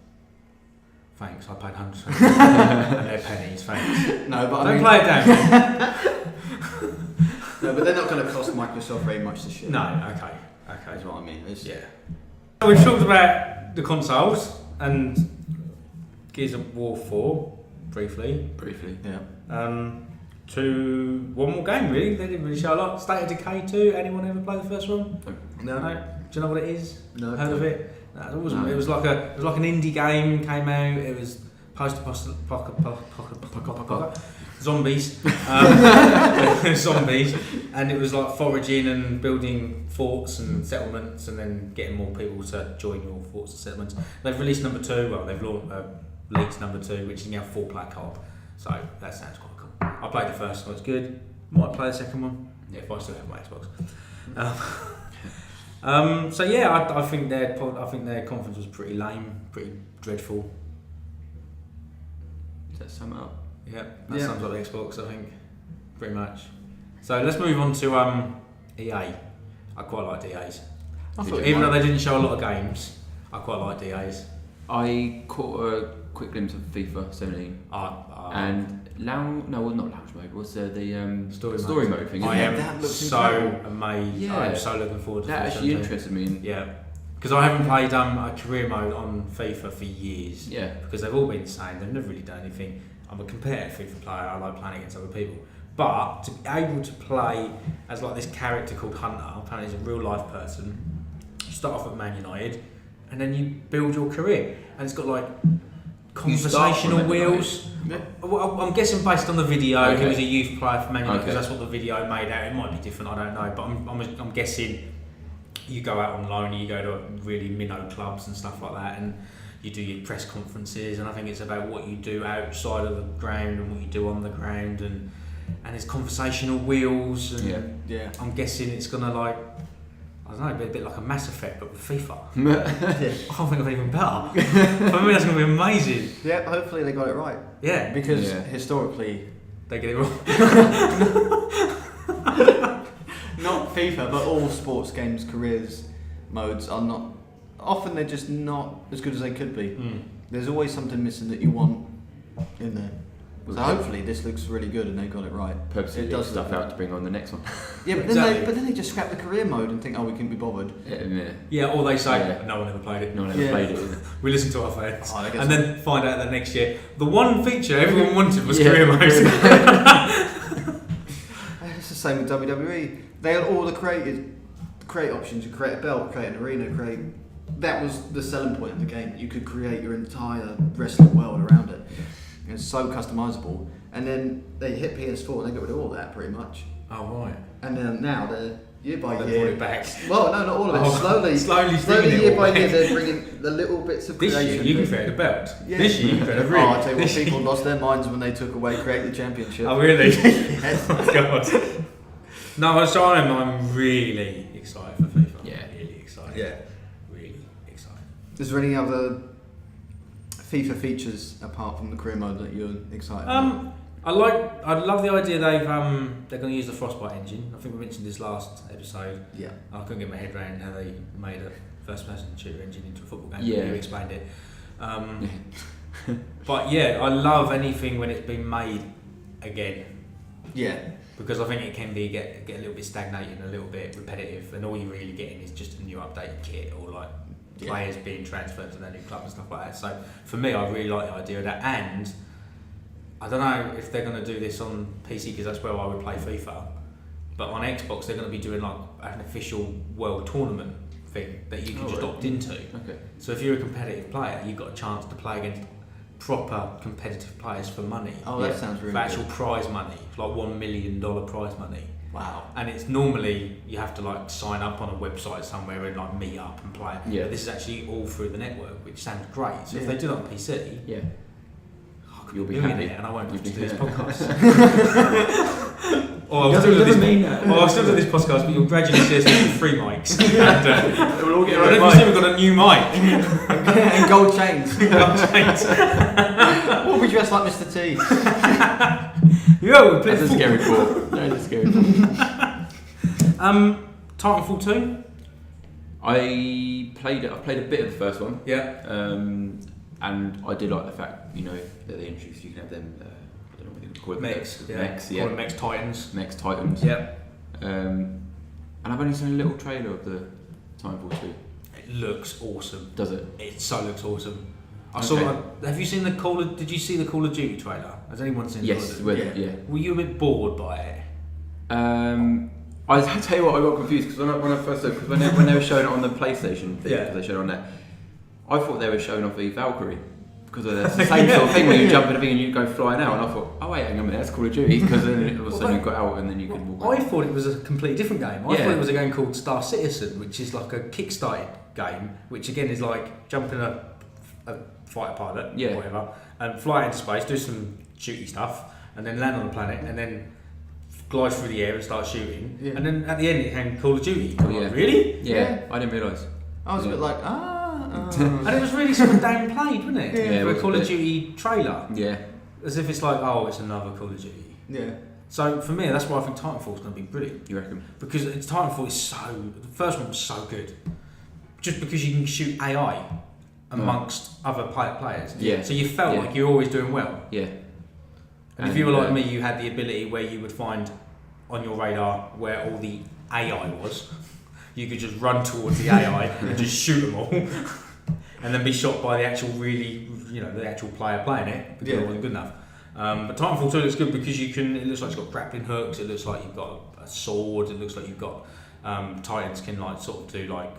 Thanks, I paid £120 and they're pennies, thanks. No, but Don't play it down. No, but they're not going to cost Microsoft very much to ship. No, okay. That's what I mean. Yeah. So we've talked about the consoles and Gears of War 4, briefly. Yeah. To one more game, really. They didn't really show a lot. State of Decay 2, anyone ever play the first one? No. Do you know what it is? No. Heard of it? No, it wasn't. No. It was like an indie game, came out. It was post-apocalyptic zombies, zombies, and it was like foraging and building forts and settlements, and then getting more people to join your forts and settlements. They've released number 2. Well, they've leaked number 2, which is now 4-player co-op. So that sounds quite cool. I played the first one; it's good. Might play the second one. Yeah, if I still have my Xbox. So yeah, I think their conference was pretty lame, pretty dreadful. Does that sum it up? Yeah, that sums up the Xbox, I think, pretty much. So let's move on to EA. I quite liked EA's. Even though they didn't show a lot of games, I quite liked EA's. I caught a quick glimpse of FIFA 17 and not lounge mode. What's the story mode thing? I am that looks so incredible. amazed. Yeah. I'm so looking forward to That FIFA actually 17. interested me. Yeah, because I haven't played a career mode on FIFA for years. Yeah. Because they've all been the same. They've never really done anything. I'm a competitive FIFA player. I like playing against other people. But to be able to play as like this character called Hunter, apparently he's a real life person. You start off at Man United, and then you build your career, and it's got like conversational wheels. Well, I'm guessing based on the video, Okay. he was a youth player for Man United because Okay. that's what the video made out. It might be different, I don't know, but I'm guessing you go out on loan, you go to really minnow clubs and stuff like that, and you do your press conferences, and I think it's about what you do outside of the ground and what you do on the ground, and it's conversational wheels, and Yeah. I'm guessing it's gonna like, I don't know, be a bit like a Mass Effect but with FIFA. I can't think of anything better. For me, that's gonna be amazing. Yeah, hopefully they got it right. Yeah, Because historically, they get it wrong. not FIFA, but all sports games careers modes are not. Often they're just not as good as they could be. There's always something missing that you want in there. So hopefully this looks really good and they got it right. Purposely It does stuff look out to bring on the next one. Yeah, but then they just scrap the career mode and think, oh, we couldn't be bothered. Yeah, or they say Yeah. no one ever played it. No one ever played it. Either. We listen to our fans, Oh, I guess and then find out that next year the one feature everyone wanted was Yeah. career mode. It's the same with WWE. They had all the create options. You create a belt, create an arena, create. That was the selling point of the game. You could create your entire wrestling world around it. It's so customizable. And then they hit PS4 and they got rid of all that pretty much. Oh right. And then now they're year by They year. brought it back. Well, no, not all of it. Slowly bringing it year all by back. year, they're bringing the little bits of This creation. year you can create a belt. Yeah. This year you can create a ring. Oh, I tell you what, This year- people lost their minds when they took away Create the Championship. Oh really? Yes. God. No, so I'm really excited for FIFA. Yeah. Really excited. Yeah. Really excited. Is there any other FIFA features apart from the career mode that you're excited about? I love the idea they're going to use the Frostbite engine. I think we mentioned this last episode. Yeah. I couldn't get my head around how they made a first-person shooter engine into a football game. Yeah. You explained it. But yeah, I love anything when it's been made again, Yeah. because I think it can be get a little bit stagnating, a little bit repetitive, and all you're really getting is just a new updated kit or like players being transferred to their new club and stuff like that. So for me, I really like the idea of that, and I don't know if they're going to do this on PC because that's where I would play FIFA, but on Xbox they're going to be doing like an official world tournament thing that you can just opt into. Okay. So if you're a competitive player, you've got a chance to play against proper competitive players for money. Oh, that sounds really for actual good. prize money, like $1 million prize money. Wow. And it's normally you have to like sign up on a website somewhere and like meet up and play. Yeah. But this is actually all through the network, which sounds great. So if Yeah. they do that on PC, Yeah. I could You'll be doing happy. it, and I won't have to You'll do be this happy. podcast. Or I'll still do this. Or I'll still do this podcast, but you'll gradually see us with 3 mics. And, We'll all get I don't know if you see we've got a new mic. And gold chains. Gold chains. What we dress like Mr. T? Yo, we're playing That's a scary thought. That is a scary thought. Titanfall 2. I played a bit of the first one. Yeah. And I did like the fact, that they introduced you can have them. I don't know what you call it. Mechs. Mechs, Call them Mechs Titans. Mechs Titans. Yep. And I've only seen a little trailer of the Titanfall 2. It looks awesome. Does it? It so looks awesome. I Okay. saw. Have you seen the Call of? Did you see the Call of Duty trailer? Has anyone seen? Yes. Call of Duty? Yeah. Were you a bit bored by it? I tell you what, I got confused because when I first looked, because when they were showing it on the PlayStation thing, Yeah. they showed it on there, I thought they were showing off the Valkyrie Because it's the same sort of thing where you jump in a thing and you go flying out, and I thought, oh wait, hang on a minute, that's Call of Duty, because then all of a sudden you got out and then you can walk. I thought it was a completely different game. I thought it was a game called Star Citizen, which is like a kickstarted game, which again is like jumping a fighter pilot, or whatever, and fly into space, do some shooty stuff, and then land on the planet, and then glide through the air and start shooting, and then at the end it had Call of Duty. Like, really? Yeah, I didn't realise. I was a bit like, and it was really sort of downplayed, wasn't it? Yeah, for a Call of Duty trailer. Yeah. As if it's like, oh, it's another Call of Duty. Yeah. So for me, that's why I think Titanfall's going to be brilliant. You reckon? Because Titanfall is the first one was so good. Just because you can shoot AI amongst other players. Yeah. So you felt like you're always doing well. Yeah. And if you were like me, you had the ability where you would find on your radar where all the AI was. You could just run towards the AI and just shoot them all. And then be shot by the actual the actual player playing it because it wasn't good enough. But Titanfall 2 looks good because it looks like it's got grappling hooks, it looks like you've got a sword, it looks like you've got Titans can like sort of do like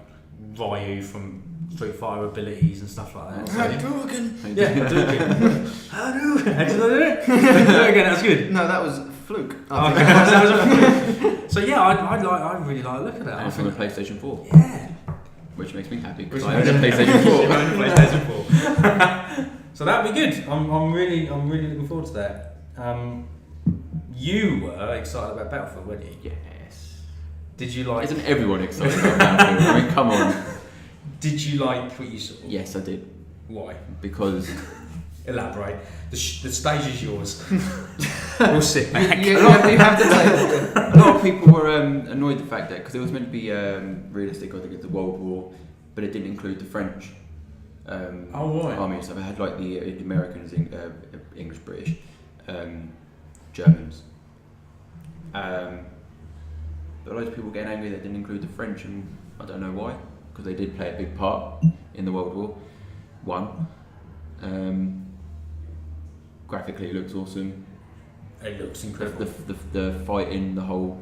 Ryu from Street Fighter abilities and stuff like that. Hadouken! Yeah, Hadouken. Hadouken! How did I do it? Again, that was good. No, that was fluke. Okay, that was a fluke. So yeah, I really like the look of that. And it's on the PlayStation 4. Yeah. Which makes me happy because I own a PlayStation 4. I own a PlayStation 4. So that'd be good. I'm really looking forward to that. You were excited about Battlefield, weren't you? Yes. Did you like? Isn't everyone excited about Battlefield? I mean, come on. Did you like what you saw? Yes, I did. Why? Because elaborate. The stage is yours. We'll sit back. You have to take it. a lot of people were annoyed the fact that because it was meant to be realistic, I think it's the World War, but it didn't include the French army. So they had like the Americans, English, British, Germans. But loads of people getting angry that didn't include the French, and I don't know why, because they did play a big part in the World War I. Graphically, it looks awesome. It looks incredible. The fighting, the whole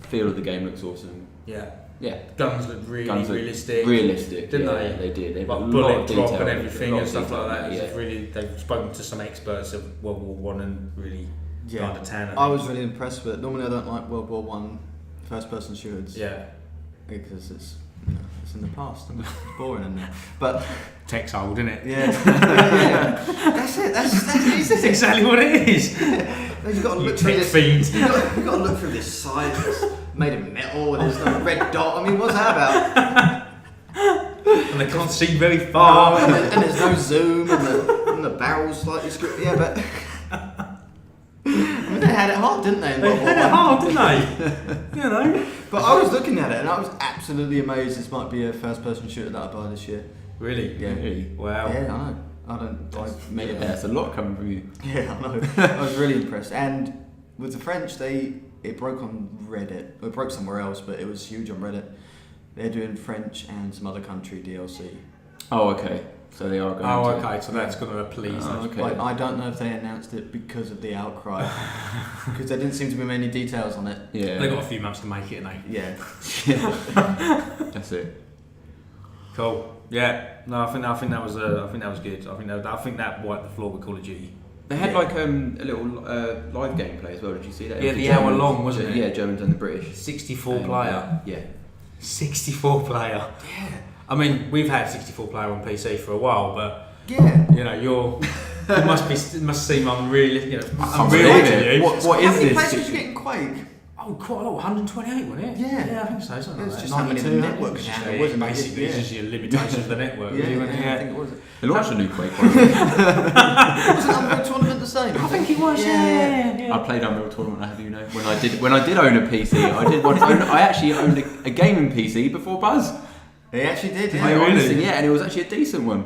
feel of the game looks awesome. Yeah. Yeah. Guns look really realistic. Realistic, didn't they? They did. They've like got a lot bullet of drop detail, and everything and stuff like that. Yeah. It's really, they've spoken to some experts of World War One and really gone to town. I was really impressed with it. Normally I don't like World War One first person shooters. Yeah. Because it's in the past and it's boring in there. But tech's old, isn't it? Yeah. That's it. That's exactly what it is. You've got to look through this. You've got to look through this side that's made of metal and there's no red dot. I mean, what's that about? And they can't see very far. And there's no zoom and the barrel's slightly screwed. Yeah, but I mean, they had it hard, didn't they? They had it hard, didn't they? You know. But I was looking at it and I was absolutely amazed. This might be a first-person shooter that I buy this year. Really? Yeah. Really? Wow. Yeah, I know. That's a lot coming from you. Yeah, I know. I was really impressed. And with the French, it broke on Reddit. It broke somewhere else, but it was huge on Reddit. They're doing French and some other country DLC. Oh, okay. So they are going to... okay. So that's going to please them. Okay. Like, I don't know if they announced it because of the outcry. Because there didn't seem to be many details on it. Yeah. They've got a few months to make it, haven't they? Yeah. That's it. Cool. Yeah. No, I think that was good. I think that wiped the floor with Call of Duty. They had like a little live gameplay as well. Did you see that? Yeah, the hour long, wasn't it? Yeah, Germans and the British. 64 player. Yeah. 64 player. Yeah. I mean, we've had 64 player on PC for a while, but yeah, you know, it must seem unreal. Unreal to you. What is How many this? players did you get in Quake? Oh, quite a lot. 128, wasn't it? Yeah. I think so. Something It's like just that. how many the 92, network can handle, yeah, wasn't it? basically, it's just your limitations of the network. Yeah, really, I think it was. They launched a new Quake. Was it Unreal Tournament the same? I think it was. Yeah. I played Unreal Tournament. I have you know when I did own a PC. I actually owned a gaming PC before Buzz. They actually did. I Yeah. honestly, yeah, and it was actually a decent one.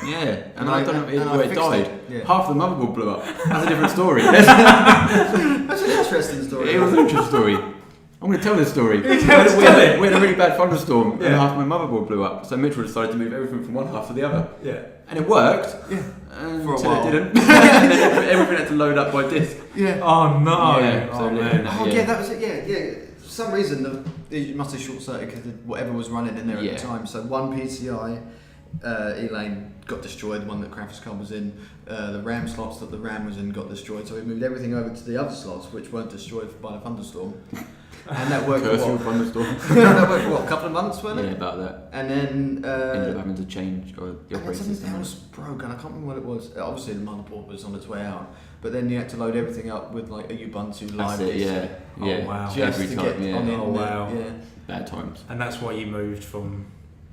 Yeah. And I don't know where it died. Yeah. Half the motherboard blew up. That's a different story. That's an interesting story. It was an interesting story. I'm going to tell this story. We Tell it. had a really bad thunderstorm and half my motherboard blew up. So Mitchell decided to move everything from one half to the other. Yeah. And it worked. Yeah. Until For a while. it didn't. And then everything had to load up by disk. Yeah. Oh no. Yeah, so Oh man. Oh yeah, that was it. Yeah. For some reason, it must have short circuited because whatever was running in there at the time. So one PCI, Elaine got destroyed. The one that graphics card was in, the RAM slots that the RAM was in got destroyed. So we moved everything over to the other slots, which weren't destroyed by the thunderstorm. And that worked for thunderstorm. that worked for what, a couple of months, wasn't it? Yeah, about that. And then ended up having to change or the operating something system. else broke, and I can't remember what it was. Obviously, the motherboard was on its way out, but then you had to load everything up with like a Ubuntu live. That's it, yeah. Oh, Yeah. wow. Just Every to time, get yeah. on the Oh, internet. wow. Yeah. Bad times. And that's why you moved from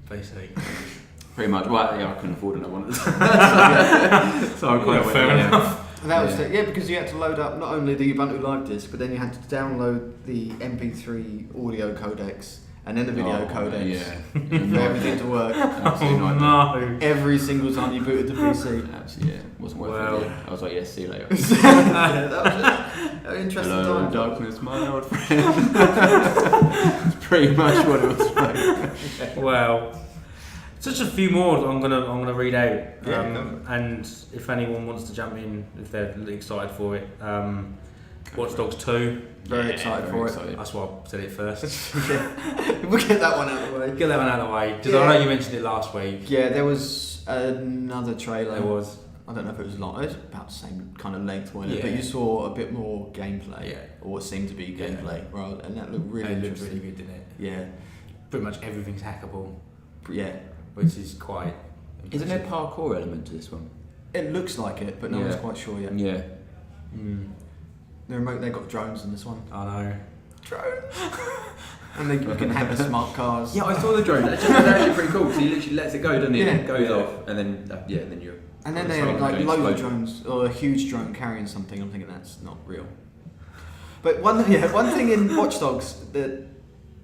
PC. Pretty much. Well, yeah, I couldn't afford another one. So I kind of Fair enough. And that was it, because you had to load up not only the Ubuntu Live Disk, but then you had to download the MP3 audio codecs and then the video codecs for everything to work. Absolutely Oh, nightmare. no. Every single time you booted the PC. Absolutely, yeah. Wasn't worth Well. it. Yeah. I was like, yeah, see you later. Yeah, that was an interesting Hello, time. darkness, my old friend. It's pretty much what it was like. Well, just a few more I'm gonna read out. Yeah. And if anyone wants to jump in, if they're excited for it, Watch Dogs 2. Very excited for it. excited. That's why I said it first. We'll get that one out of the way. Get that one out of the way, because Yeah. I know you mentioned it last week. Yeah, there was another trailer. There was. I don't know if it was long. It was about the same kind of length, wasn't it? Yeah. But you saw a bit more gameplay, Yeah. or what seemed to be Yeah. gameplay, right? And that looked really It looked interesting. really good, didn't it? Yeah, Pretty much everything's hackable, yeah. which is quite. Isn't there a impressive. parkour element to this one? It looks like it, but no one's Yeah. quite sure yet. Yeah. The remote, they got drones in this one. I know. Drones. And they you can have the smart cars. Yeah, I saw the drone. That's actually pretty cool. So he literally lets it go, doesn't he? Yeah. It goes Yeah. off, and then then you're. And then it's they had like going loads of explode. drones, or a huge drone carrying something. I'm thinking that's not real. But one thing in Watch Dogs that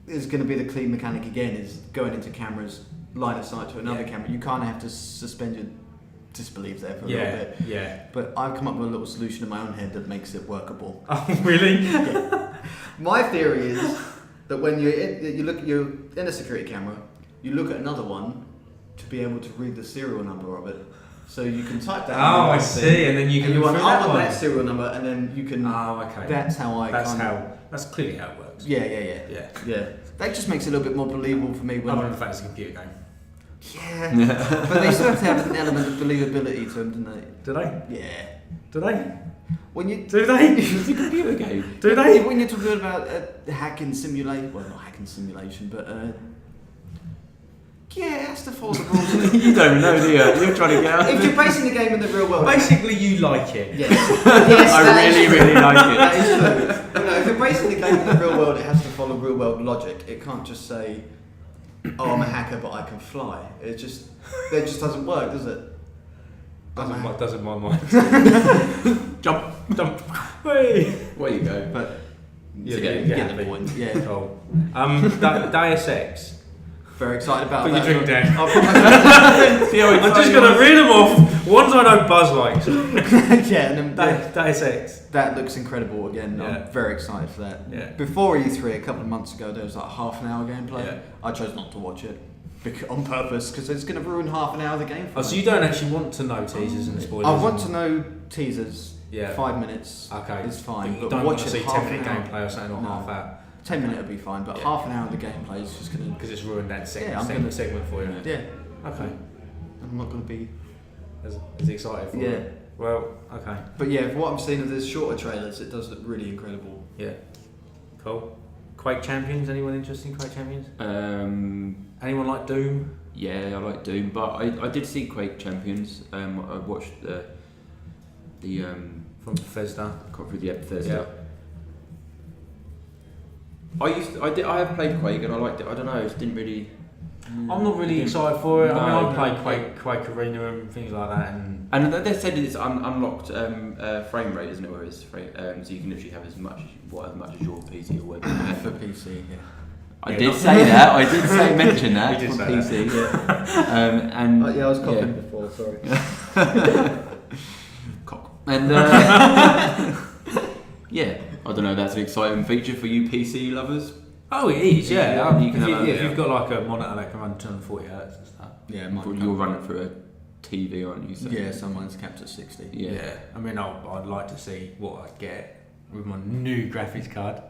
is going to be the clean mechanic again is going into cameras, line of sight to another Yeah. camera. You kind of have to suspend your disbelief there for a little Yeah, bit. yeah. But I've come up with a little solution in my own head that makes it workable. Oh, really? My theory is that when you're you're in a security camera, you look at another one to be able to read the serial number of it. So you can type that. Oh, I see. And then you can. And you want, through I that want one. that serial number, and then you can. Oh, okay. That's how I. That's kind of, how. That's clearly how it works. Yeah. Yeah. That just makes it a little bit more believable for me. When Other than the fact it's a computer game. yeah. But they still have to have an element of believability to them, don't they? Do they? Yeah. Do they? When you Do they? It's a computer game. Do they? when you're talking about hacking simulation, well, not hacking simulation, but yeah, it has to follow the rules. You don't know, do you? You're trying to get out. If you're basing the game in the real world, Basically, you like it. yes, yes, I that is really, true. really like it. That is true. But no, if you're basing the game in the real world, it has to follow real world logic. It can't just say, "Oh, I'm a hacker, but I can fly." It just doesn't work, does it? Doesn't my mind. Jump. Hey. Where you go? But Yeah, you yeah, get yeah. the point. Yeah, Cool. Deus Ex. very excited about Put your that. drink down. I'll put my See how I'm just gonna read them off. Ones I know Buzz likes. yeah, and then Deus Ex. that looks incredible again. Yeah. I'm very excited for that. Yeah. Before E3, a couple of months ago, there was like a half an hour gameplay. Yeah. I chose not to watch it on purpose because it's going to ruin half an hour of the game for Oh, so me. you don't actually want to know teasers and spoilers? I want to know teasers. Yeah. 5 minutes Okay. is fine. You But don't watch want to it see half 10-minute an hour. gameplay or something, or No. half hour. 10 minute would be fine, but Yeah. half an hour of the gameplay is just going to. Because it's ruined that Yeah, I'm gonna- segment for you. Yeah, Okay. I'm not going to be. As excited for Yeah. it. Well, okay. But yeah, for what I'm seeing of the shorter trailers, it does look really incredible. Yeah. Cool. Quake Champions, anyone interested in Quake Champions? Anyone like Doom? Yeah, I like Doom, but I did see Quake Champions. I watched the From Bethesda. got through the Bethesda. I have played Quake and I liked it. I don't know, it didn't really. I'm not really excited for it. I mean, No, I played no. Quake Arena and things like that, and They said it's unlocked frame rate, isn't it? Where it's so you can literally have as much as your PC or whatever. For PC, yeah. I Yeah, did not- say that. I did mention that You did for say PC. that. Yeah. And Yeah, I was coughing before, sorry. cock. And yeah, I don't know. That's an exciting feature for you PC lovers. oh, it is, yeah. Yeah, you can have if a- you've got like a monitor that can run 240 Hz and stuff. Yeah, You'll run it through a TV, aren't you? So. Yeah, someone's capped at 60. Yeah. I mean, I'd like to see what I get with my new graphics card.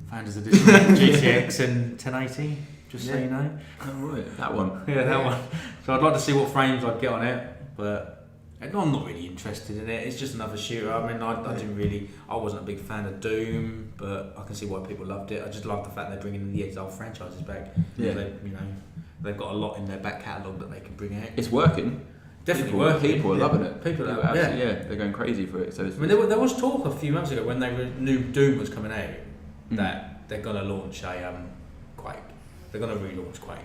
Founders Edition GTX and 1080. just so you know. Oh, right. That one. Yeah, that one. So I'd like to see what frames I'd get on it, but I'm not really interested in it. It's just another shooter. I mean, I wasn't a big fan of Doom, but I can see why people loved it. I just love the fact they're bringing the old franchises back. Yeah. They've got a lot in their back catalogue that they can bring out. It's working. Definitely working. People are loving it. People are absolutely, they're going crazy for it. So I mean, there was talk a few months ago when they knew Doom was coming out that they're going to launch a Quake. They're going to relaunch Quake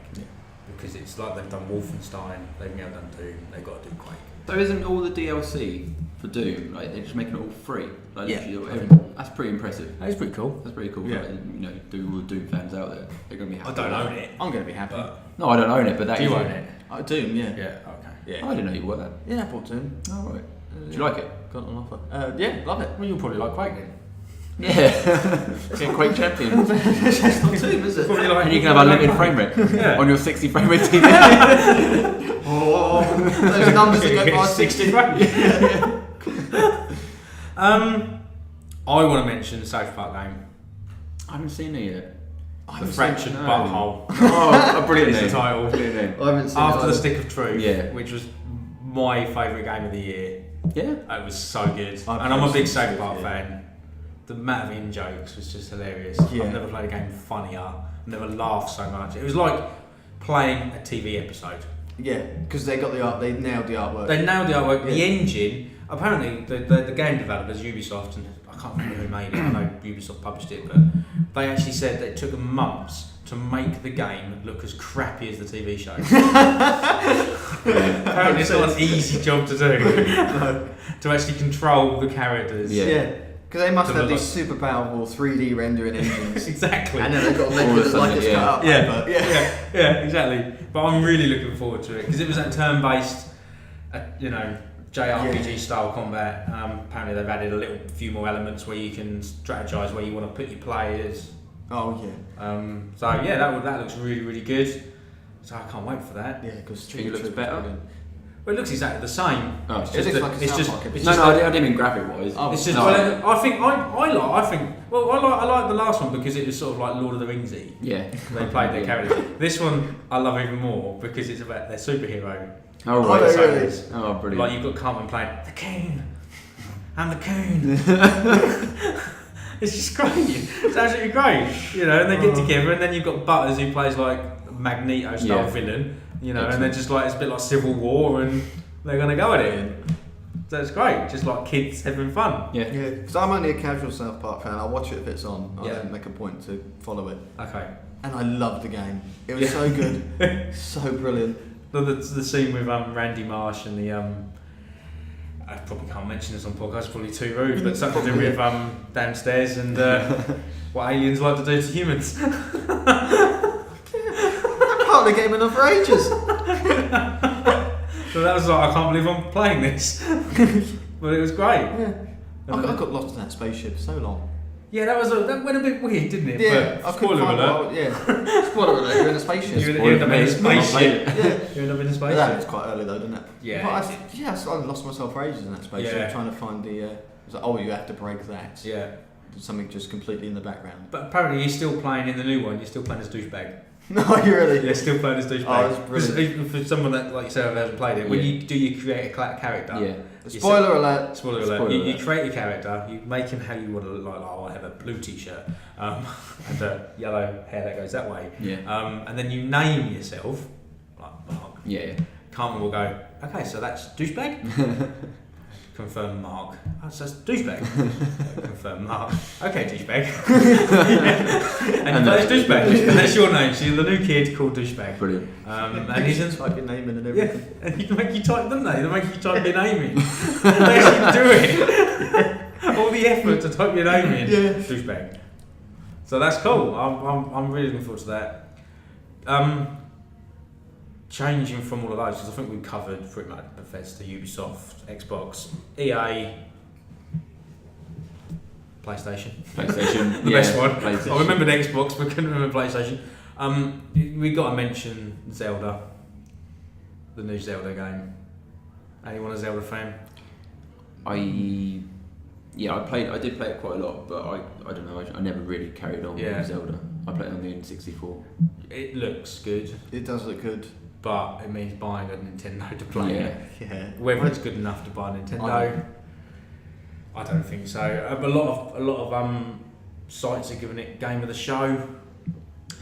because it's like they've done Wolfenstein, they've now done Doom. They've got to do Quake. So isn't all the DLC for Doom like they're just making it all free? Like, that's pretty impressive. That is pretty cool. That's pretty cool. Yeah. Like, do all the Doom fans out there? They're going to be happy. I don't own it. I'm going to be happy. No, I don't own it, but that Do is you own it? Doom, yeah. Yeah. Okay. Yeah. I didn't know you were that. Yeah, I bought Doom. Oh right. Do you like it? Got an offer. Yeah, love it. Well, you'll probably like Quake then. Yeah. Get Quake champion. It's not Doom, is it? Probably like. And you can have unlimited frame rate Yeah. on your 60 frame rate TV. Those numbers that go past 60 I want to mention the South Park game. I haven't seen it yet. The Fractured Butthole Oh, a brilliant is the name. title. Brilliant name. I haven't seen After it the Stick of Truth, Yeah. which was my favourite game of the year. Yeah. It was so good. And I'm a big South Park fan. The amount of in-jokes was just hilarious. Yeah. I've never played a game funnier. I've never laughed so much. It was like playing a TV episode. Yeah, because they got the art. They nailed the artwork. They nailed the artwork. The Yeah. engine. Apparently, the game developers, Ubisoft, and I can't remember who made it. I know Ubisoft published it, but they actually said that it took them months to make the game look as crappy as the TV show. Apparently, it's not an easy job to do. To actually control the characters. Yeah. Because they must To have look these super powerful 3D rendering engines. Exactly. And then they've got to make All of it a look like sudden, it's yeah. cut up. Yeah. But yeah. Yeah, exactly. But I'm really looking forward to it because it was that turn-based, JRPG style combat. Apparently, they've added a few more elements where you can strategize where you want to put your players. Oh yeah. That looks really, really good. So I can't wait for that. Yeah, because Think it looks better? Well, it looks exactly the same. Oh, It looks like a South Park episode. No, I didn't mean graphic wise. Oh, It's just. No. Well, I like the last one because it was sort of like Lord of the Ringsy. Yeah. They played their characters. This one I love even more because it's about their superhero. Oh, Oh, right. really? Oh, brilliant. Like you've got Cartman playing the Coon. I'm the Coon. It's just great. It's absolutely great. And they get together, and then you've got Butters who plays like Magneto style villain. And they're just like it's a bit like Civil War, and they're gonna go at it. So it's great, just like kids having fun. Yeah. Yeah, because I'm only a casual South Park fan. I'll watch it if it's on. I Yeah. don't make a point to follow it. Okay. And I loved the game. It was so good, so brilliant. The scene with Randy Marsh and the I probably can't mention this on podcast. It's probably too rude, but something to do with downstairs and what aliens like to do to humans. Part of the game enough for ages. So that was like, I can't believe I'm playing this. But it was great. Yeah. I got lost in that spaceship so long. Yeah, that went a bit weird, didn't it? Yeah, But I couldn't spoiler find alert. Yeah. Spoiler alert, you're in a spaceship. You end up in a spaceship. Yeah. You end up in a But spaceship. that was quite early though, didn't it? Yeah. But I lost myself for ages in that spaceship Yeah. trying to find the. It was like, you have to break that. Yeah. Something just completely in the background. But apparently you're still playing in the new one, you're still playing as douchebag. No, you really? Yeah, still playing as douchebag. Oh, that's brilliant. Even for someone that, like yourself, hasn't played it, when you create a character. Yeah. Spoiler alert. Spoiler alert. Spoiler You alert. create a character, you make him how you want to look like. Oh, I have a blue t-shirt and a yellow hair that goes that way. Yeah. And then you name yourself, like Mark. Yeah. Carmen will go, okay, so that's douchebag? Confirm Mark. Oh, so that's douchebag? Confirm Mark. Okay, douchebag. And you play as douchebag. And that's your name, so you're the new kid called douchebag. Brilliant. And he's in. Type your name in and Yeah, everything. and you can make you type, don't they? They make you type your name in. They actually do it. All the effort to type your name in. Yeah. Douchebag. So that's cool. I'm really looking forward to that. Changing from all of those, because I think we've covered pretty much Bethesda, Ubisoft, Xbox, EA, PlayStation. PlayStation. The best one. PlayStation. I remembered Xbox, but couldn't remember PlayStation. We got to mention Zelda, the new Zelda game. Anyone a Zelda fan? I did play it quite a lot, but I don't know. I never really carried on Yeah. with Zelda. I play it on the N64. It looks good, It does look good. but it means buying a Nintendo to play it. Yeah. Whether it's good enough to buy a Nintendo, I don't think so. A lot of sites are giving it game of the show.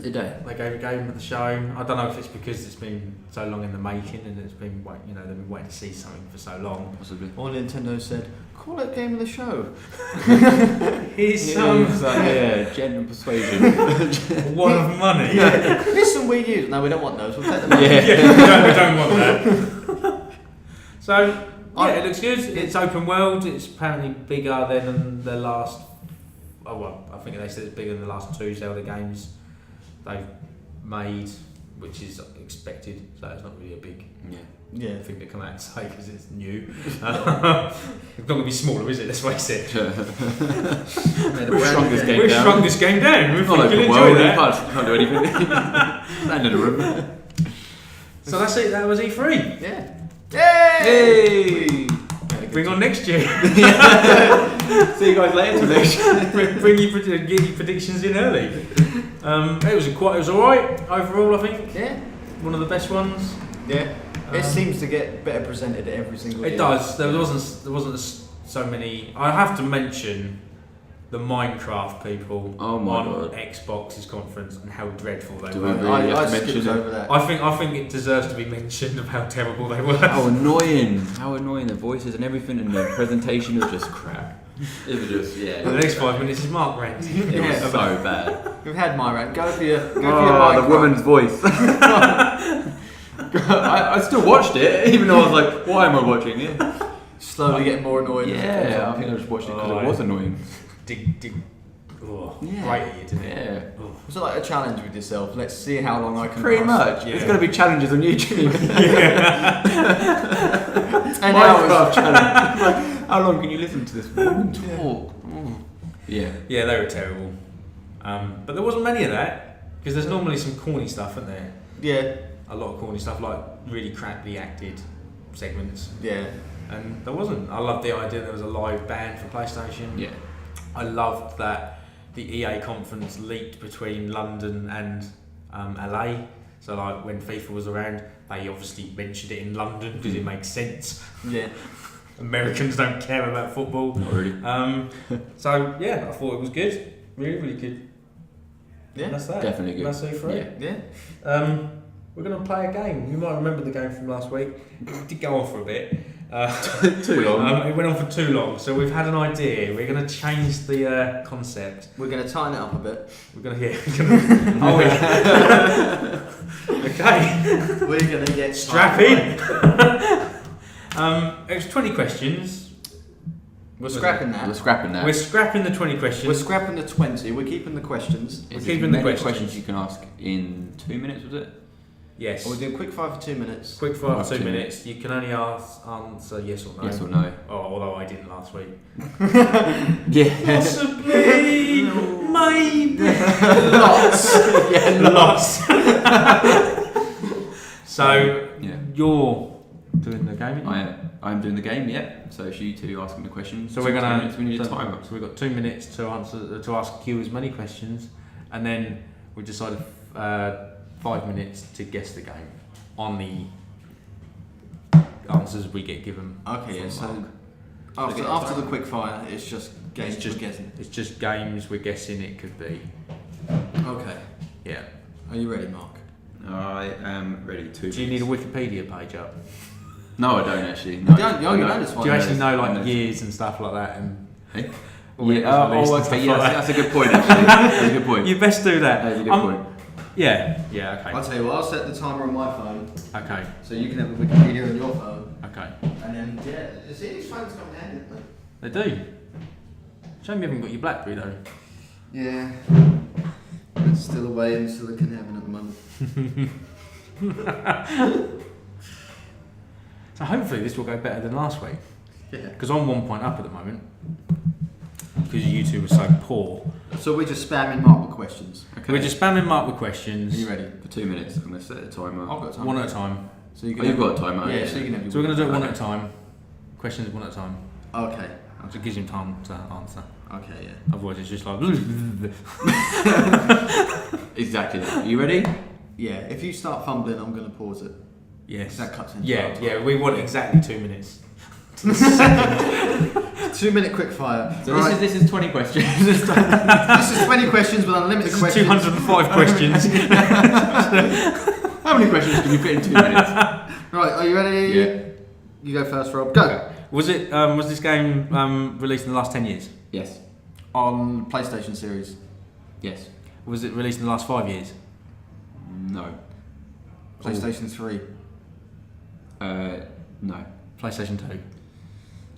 Did they? They gave it game of the show. I don't know if it's because it's been so long in the making and it's been, they've been waiting to see something for so long. Possibly. Or Nintendo said, call it game of the show. Here's some general persuasion. one of money. Here's some Wii U's. No, we don't want those. We'll take them out. We don't want that. So, it looks good. It's open world. It's apparently bigger than the last. Oh well, I think they said it's bigger than the last 2 Zelda games they've made, which is expected. So it's not really a big thing to come out and say because it's new. It's not going to be smaller, is it? Let's face it. We've shrunk this game down. We've shrunk this game down. We've not enjoy well, that. You can't do anything. Stand in a room. So that's it. That was E3. Yeah. Yay! Bring on next year. See you guys later next year. Get your predictions in early. It was alright overall. I think. Yeah. One of the best ones. Yeah. It seems to get better presented every single year. It does. There wasn't so many. I have to mention the Minecraft people on Xbox's conference and how dreadful they were. I skipped over that. I think it deserves to be mentioned of how terrible they were. How annoying the voices and everything and the presentation was just crap. It was just The next 5 minutes is Mark ranting. It was so bad. We've had my rant. Go for your Minecraft. The woman's voice. I still watched it, even though I was like, why am I watching it? Slowly getting more annoyed. Yeah, I think I just watched it because it was annoying. Right at you, didn't it? Yeah. It's like a challenge with yourself. Let's see how long I can Pretty last. much. There's going to be challenges on YouTube. 10 hours. Challenge. Like, how long can you listen to this woman talk? Yeah. Yeah, they were terrible. But there wasn't many of that because there's normally some corny stuff, isn't there? Yeah. A lot of corny stuff, like really crappily acted segments. Yeah. And there wasn't. I loved the idea there was a live band for PlayStation. Yeah. I loved that the EA conference leaked between London and LA. So like when FIFA was around, they obviously mentioned it in London because it makes sense. Yeah. Americans don't care about football. Not really. So yeah, I thought it was good. Really, really good. Yeah. And that's that. Definitely good. That's E3. Yeah. We're going to play a game. You might remember the game from last week. It did go on for a bit. Too long. It went on for too long. So we've had an idea. We're going to change the concept. We're going to tighten it up a bit. We're going to okay. We're going to get strap in. It was 20 questions. We're scrapping that. We're scrapping that. We're scrapping the 20 questions. We're scrapping the 20. We're keeping the questions. We're keeping the questions you can ask in 2 minutes, was it? Yes. Or we do quick fire for 2 minutes. Quick fire for 2 minutes. You can only answer yes or no. Yes or no. Oh, although I didn't last week. Yeah. Possibly. Maybe. Lots. Yeah, lots. So, you're doing the game? I'm doing the game, yeah. So it's you two asking the questions. So we're gonna. We need a timer. So we've got 2 minutes to ask you as many questions, and then we decided 5 minutes to guess the game on the answers we get given. Okay, yeah. So after the quick fire, it's just games. It's just guessing. It's just games we're guessing it could be. Okay. Yeah. Are you ready, Mark? I am ready to. Do you need a Wikipedia page up? No, I don't actually. No. You know this one. Do you actually know like years and stuff like that? And hey? Yeah. Okay. Yeah, that's a good point. Actually, that's a good point. You best do that. That's a good point. Yeah. Yeah. Okay. I'll tell you what. I'll set the timer on my phone. Okay. So you can have the Wikipedia on your phone. Okay. And then you see these phones come in handy, don't they? They do. Shame you haven't got your BlackBerry though. Yeah. It's still away in Silicon Heaven at the moment. So hopefully this will go better than last week. Yeah. Because I'm 1 point up at the moment. Because you two were so poor. So we're just spamming Mark with questions. Okay. We're just spamming Mark with questions. Are you ready? For 2 minutes. I'm going to set a timer. I've got a One timer. at a time. So you can you've got a timer. Yeah, so you can have your So we're going to do it one at a time. Questions one at a time. Okay. So it gives him time to answer. Okay, yeah. Otherwise, it's just like. Exactly that. You ready? Yeah, if you start fumbling, I'm going to pause it. Yes. That cuts into Yeah, our time. yeah. We want exactly 2 minutes. 2 minute quick fire. So Right. this is 20 questions. This is 20 questions with unlimited This is questions. 205 questions. How many questions can you fit in 2 minutes? Right, are you ready? Yeah. You go first, Rob. Go. Was this game released in the last 10 years? Yes. On PlayStation series. Yes. Was it released in the last 5 years? No. PlayStation 3. No. PlayStation 2?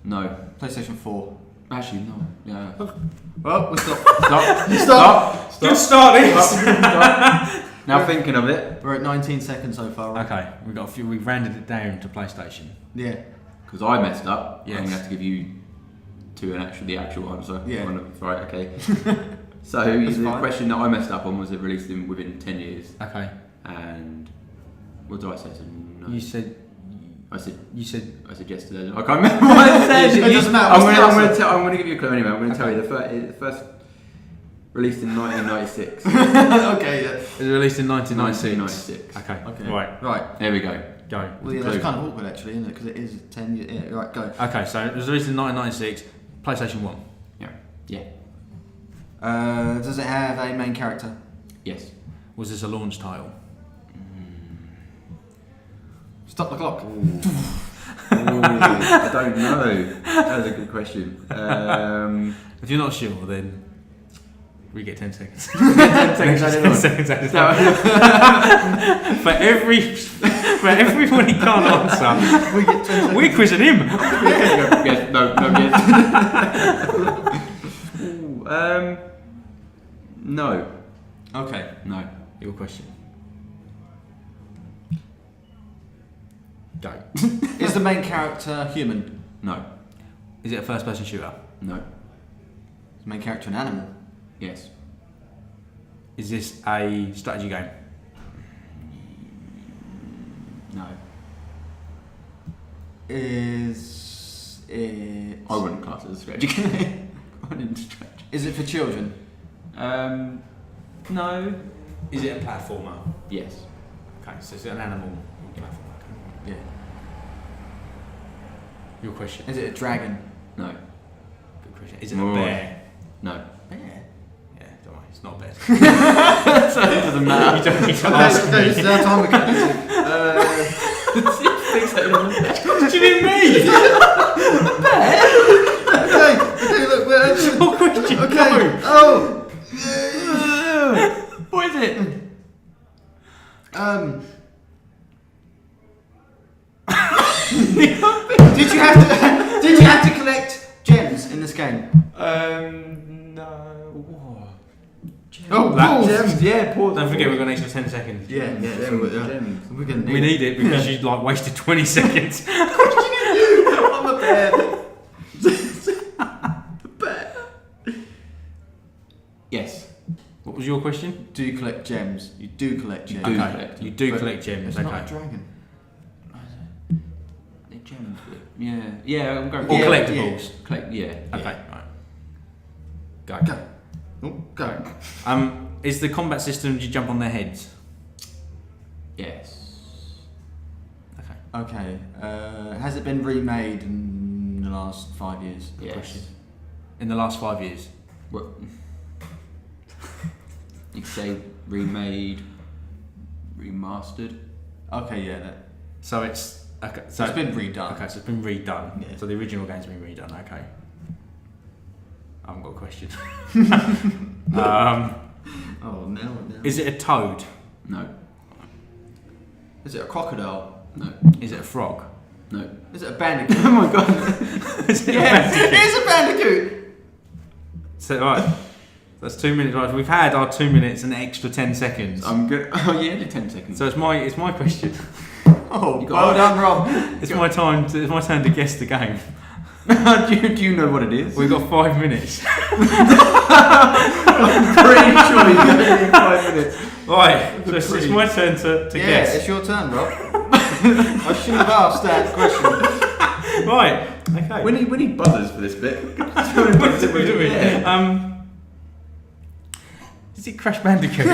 No. PlayStation 4. Actually, no. Yeah. Well, we'll stop. Stop. Stop. Good start, Stop. Now thinking of it. We're at 19 seconds so far. Right? Okay, we got a few. We've rounded it down to PlayStation. Yeah. Because I messed up. Yes. I'm going to have to give you the actual answer. Yeah. Right, okay. So That's the fine. question that I messed up on was it released within 10 years. Okay. And what did I say? So no. You said I said yes to that. I can't remember what I said. It doesn't matter. I'm going to give you a clue anyway. I'm going to tell you the first released in 1996. Okay, yeah. It was released in 1996. 1996. Okay. Okay. Right. Right. There we go. Go. Well, yeah, that's kind of awkward actually, isn't it? Because it is 10 years. Yeah, right, go. Okay, so it was released in 1996. PlayStation 1. Yeah. Does it have a main character? Yes. Was this a launch title? Stop the clock. Ooh, I don't know. That was a good question. If you're not sure, then we get 10 seconds. 10 seconds added 10 on. seconds added on. For everyone he can't answer, We get 10 seconds. we're quizzing him. Yes. No. Yes. Ooh, no. Okay. No. Your question. Go. Is the main character human? No. Is it a first-person shooter? No. Is the main character an animal? Yes. Is this a strategy game? No. Is it... I wouldn't class it as a strategy game. I didn't stretch. Is it for children? No. Is it a platformer? Yes. Okay, so is it an animal platformer? Yeah. Your question. Is it a dragon? No. Good question. Is it Oh. a bear? No. Bear? Yeah, don't worry, it's not a bear. So it doesn't matter. You don't need to Okay, ask okay, this me. is our time to cut this in. What do you mean me? Okay, look, we're actually... Your question. Okay, Go. oh! What is it? Did you have to collect gems in this game? No. Oh, That- pause. Gems, yeah, pause. Don't forget we've got an extra 10 seconds. Yeah, Gems. We're gonna We need it because you like wasted 20 seconds. I'm a bear. Yes. What was your question? Do you collect gems? You do collect gems. do. Okay, collect them. you do But collect gems. It's Okay. not a dragon. They're gems. Yeah. Yeah, I'm going Or Yeah, collectibles. Collect, yeah. Okay, right. Go. Go. Oh, go. Is the combat system? Do you jump on their heads? Yes. Okay. Okay. Has it been remade in the last 5 years? Good Yes. question. In the last 5 years. What? You could say remade, remastered. Okay, yeah. So it's okay. So it's been redone. Okay, so it's been redone. Yeah. So the original game's been redone. Okay. I haven't got a question. Oh, no. Is it a toad? No. Is it a crocodile? No. Is it a frog? No. Is it a bandicoot? Oh my god. Is it Yes, a bandicoot? it is a bandicoot! So right, that's 2 minutes. Right, we've had our 2 minutes and an extra 10 seconds. I'm good. Oh yeah, the 10 seconds. So it's my question. Oh, You got well it. done, Rob. It's my time. It's my turn to guess the game. do you know what it is? We've got 5 minutes. Pretty sure you're going to need 5 minutes. Right, so it's my turn to Yeah, guess. it's your turn, Rob. I shouldn't have asked that question. Right. Okay. We need buzzers for this bit. What do we? Yeah. Is it Crash Bandicoot?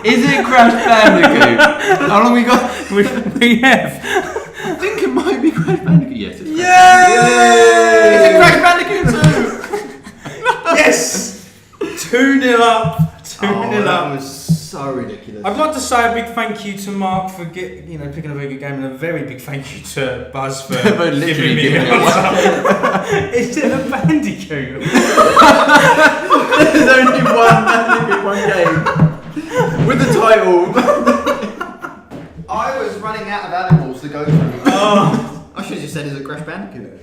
Is it Crash Bandicoot? How long we got? we have. I think it might be Crash Bandicoot. Yes, it's Yay! Is it Crash Bandicoot 2? Yes. 2-0 up. 2-0 that up. was so ridiculous. I'd like to say a big thank you to Mark for picking a very good game, and a very big thank you to Buzz for literally giving me giving the it away. answer. Is it a Bandicoot? There's only one game with the title. I was running out of animals to go through. Oh. I should have just said, is it Crash Bandicoot?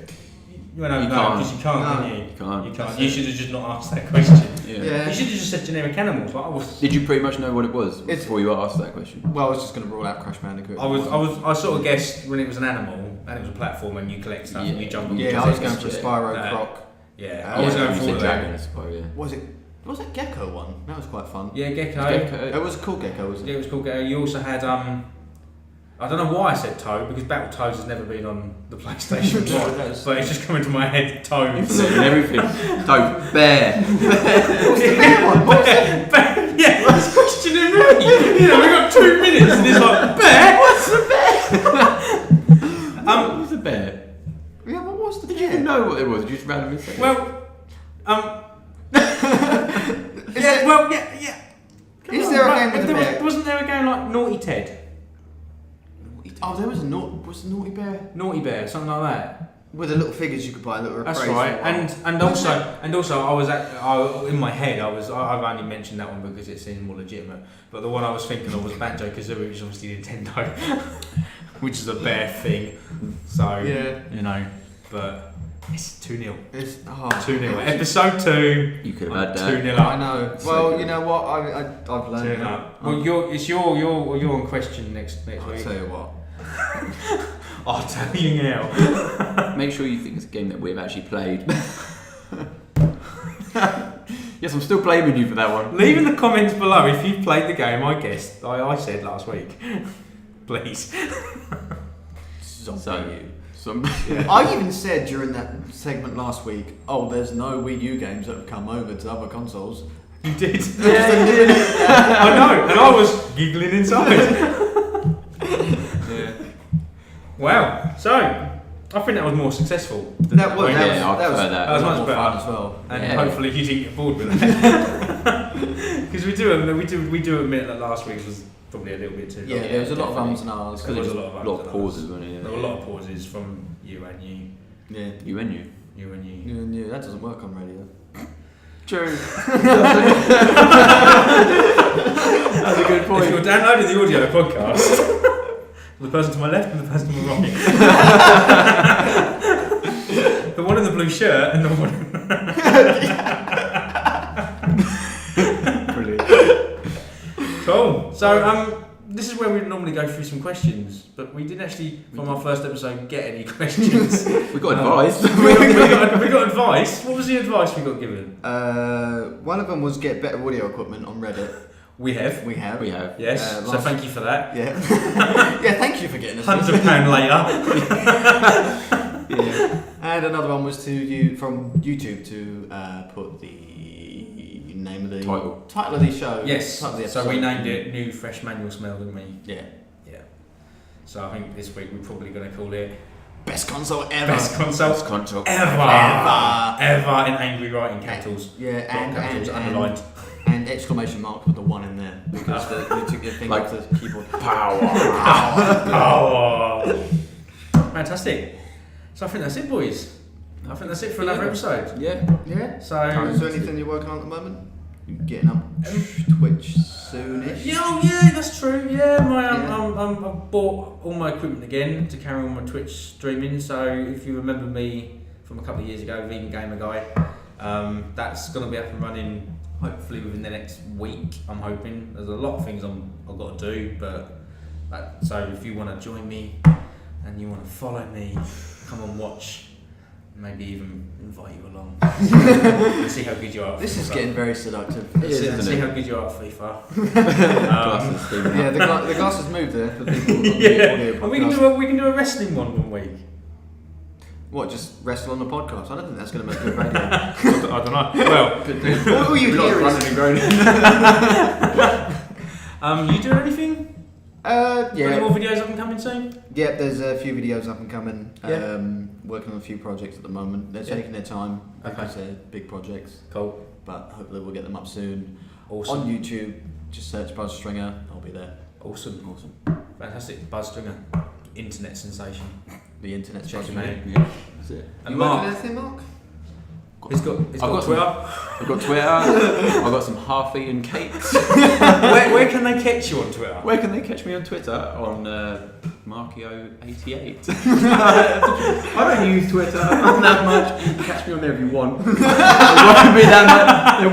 Well, no, You no, can't. because you can't, No. can you? You can't. You can't. You should have just not asked that question. Yeah. You should have just said generic animals. Like I was. Did you pretty much know what it was It's- before you asked that question? Well, I was just going to rule out Crash Bandicoot. I sort of guessed when it was an animal and it was a platform and you collect stuff and you jump on. Yeah, I was going for Spyro Yeah. Croc. Yeah, I was going you for said that. Dragon, I suppose, yeah. Was it Gecko one? That was quite fun. Yeah, Gecko. It was a cool Gecko, wasn't Yeah, it? it was called Gecko. You also had I don't know why I said Toad because Battletoads has never been on the PlayStation No, 1, that was- but it's just coming to my head. Toad. And everything. Toad, bear. What's the bear one? What was it? Yeah, that's questioning me. You know, we got 2 minutes and it's like bear. What's the bear? What was the bear? Yeah, what was the Did bear? you even know what it was? Did you just randomly say it? Well, yeah. Is there a game with a bear? Wasn't there a game like Naughty Ted? Oh, there was a Naughty Bear Naughty Bear, something like that. with the little figures you could buy that were That's appraised right. for. And also, I was in my head. I've only mentioned that one because it seemed more legitimate. But the one I was thinking of was Banjo Kazooie, which is obviously Nintendo, which is a bear thing. So Yeah. you know, but it's 2-0. It's 2-0. Episode 2. You could have had that. 2-0 I up. know. So Well, good. you know what? I've learned. 2-0 up. Well, you're on question next I'll week. tell you what. I'll tell you now. Make sure you think it's a game that we've actually played. Yes, I'm still blaming you for that one. Leave in the comments below if you've played the game I guessed. I said last week. Please. I even said during that segment last week, oh, there's no Wii U games that have come over to other consoles. You did. Yeah. I know, and I was giggling inside. Yeah. Wow. So, I think that was more successful. Than That was, Yeah, that I was prefer that. That was much more better. fun as well. And Yeah. hopefully you didn't get bored with it. Because we do admit that last week was probably a little bit too long. Yeah, there was a lot of definitely. ums and ahs. There was a lot of lot ups of and pauses, ahs. wasn't it? There were a lot of pauses from you and you. Yeah. You and you. You and you. You and you. That doesn't work on radio. True. That's a good If point. you're downloading the audio podcast, the person to my left and the person to my right. The one in the blue shirt and the one. Brilliant. Cool. So this is where we normally go through some questions, but we didn't actually from our first episode get any questions. We got advice. we got advice. What was the advice we got given? One of them was get better audio equipment on Reddit. We have. We have. We have. Yes. So last- thank you for that. Yeah. Yeah, thank you for getting us. £100 later. Yeah. And another one was from YouTube to put the name of the Title of the show. Yes. Title of the So we episode. named it New Fresh Manual Smell, didn't we? Yeah. Yeah. So I think this week we're probably going to call it Best console ever. Best console Console. ever in angry writing capitals. Yeah, Capitals underlined. and exclamation mark with the one in there because you took your finger Like- off the keyboard. Power. Oh, fantastic! So I think that's it, boys. I think that's it for another episode. Yeah. Yeah. So Is there anything you're working on at the moment? You getting up Twitch soonish? yeah, that's true. Yeah, Yeah. I've bought all my equipment again to carry on my Twitch streaming. So if you remember me from a couple of years ago, Vegan Gamer Guy, that's gonna be up and running hopefully within the next week. I'm hoping. There's a lot of things I've got to do, but so if you want to join me and you want to follow me, come and watch. Maybe even invite you along. And see how good you are. At This is FIFA. getting very seductive. It is, See isn't how it? good you are at FIFA. Glasses, Stephen. Yeah, the glass has moved there for people on the Yeah, audio and we podcast. can do a wrestling one week. What, just wrestle on the podcast? I don't think that's going to make good radio. I don't know. Well, All you hear is... running and groaning. you doing anything? Yeah. Any more videos up and coming soon? Yeah, there's a few videos up and coming. Yeah. Working on a few projects at the moment. They're taking their time because they're big projects. Cool. But hopefully we'll get them up soon. Awesome. On YouTube, just search Buzz Stringer. I'll be there. Awesome. Fantastic. Buzz Stringer. Internet sensation. The internet's changing, man. man. Yeah, that's it. And You Mark. working anything, Mark? He's got I've got Twitter. I've got Twitter. I've got some half-eaten cakes. where can they catch you on Twitter? Where can they catch me on Twitter? On Markio88. I don't use Twitter that much. You can catch me on there if you want. There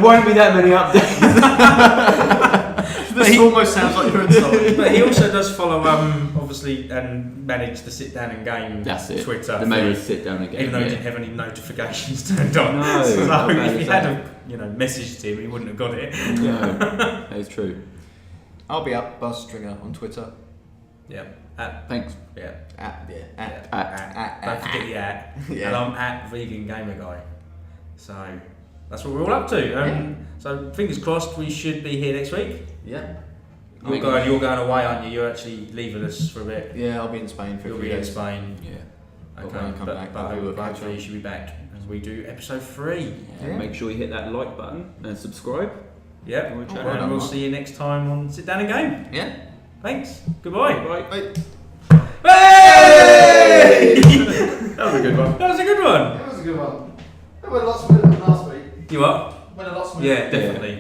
won't be that many updates. This almost sounds like you're insulting. But he also does follow, obviously, and manage the sit down and game That's it. Twitter. The main is sit down again. Even though he didn't have any notifications turned on. No, so not bad if he as had that. messaged him, he wouldn't have got it. No, that is true. I'll be up Buzz Stringer on Twitter. Yeah. Thanks. Yeah. Don't forget the at. Yeah. And I'm at Vegan Gamer Guy. So that's what we're all up to. So fingers crossed we should be here next week. Yeah. You're going away, aren't you? You're actually leaving us for a bit. Yeah, I'll be in Spain for You'll a be few in days. Spain. Yeah. But when I come back, but we will catch hopefully up. you should be back as we do episode 3. Yeah. Make sure you hit that like button and subscribe. Yep. We'll chat And well we'll done, see you next time on Sit Down and Game. Yeah. Thanks. Goodbye. Bye. Bye. Hey! That was a good one. That was a good one. That was a good one. It went a lot smoother than last week. You up? Went a lot smoother. Yeah, definitely.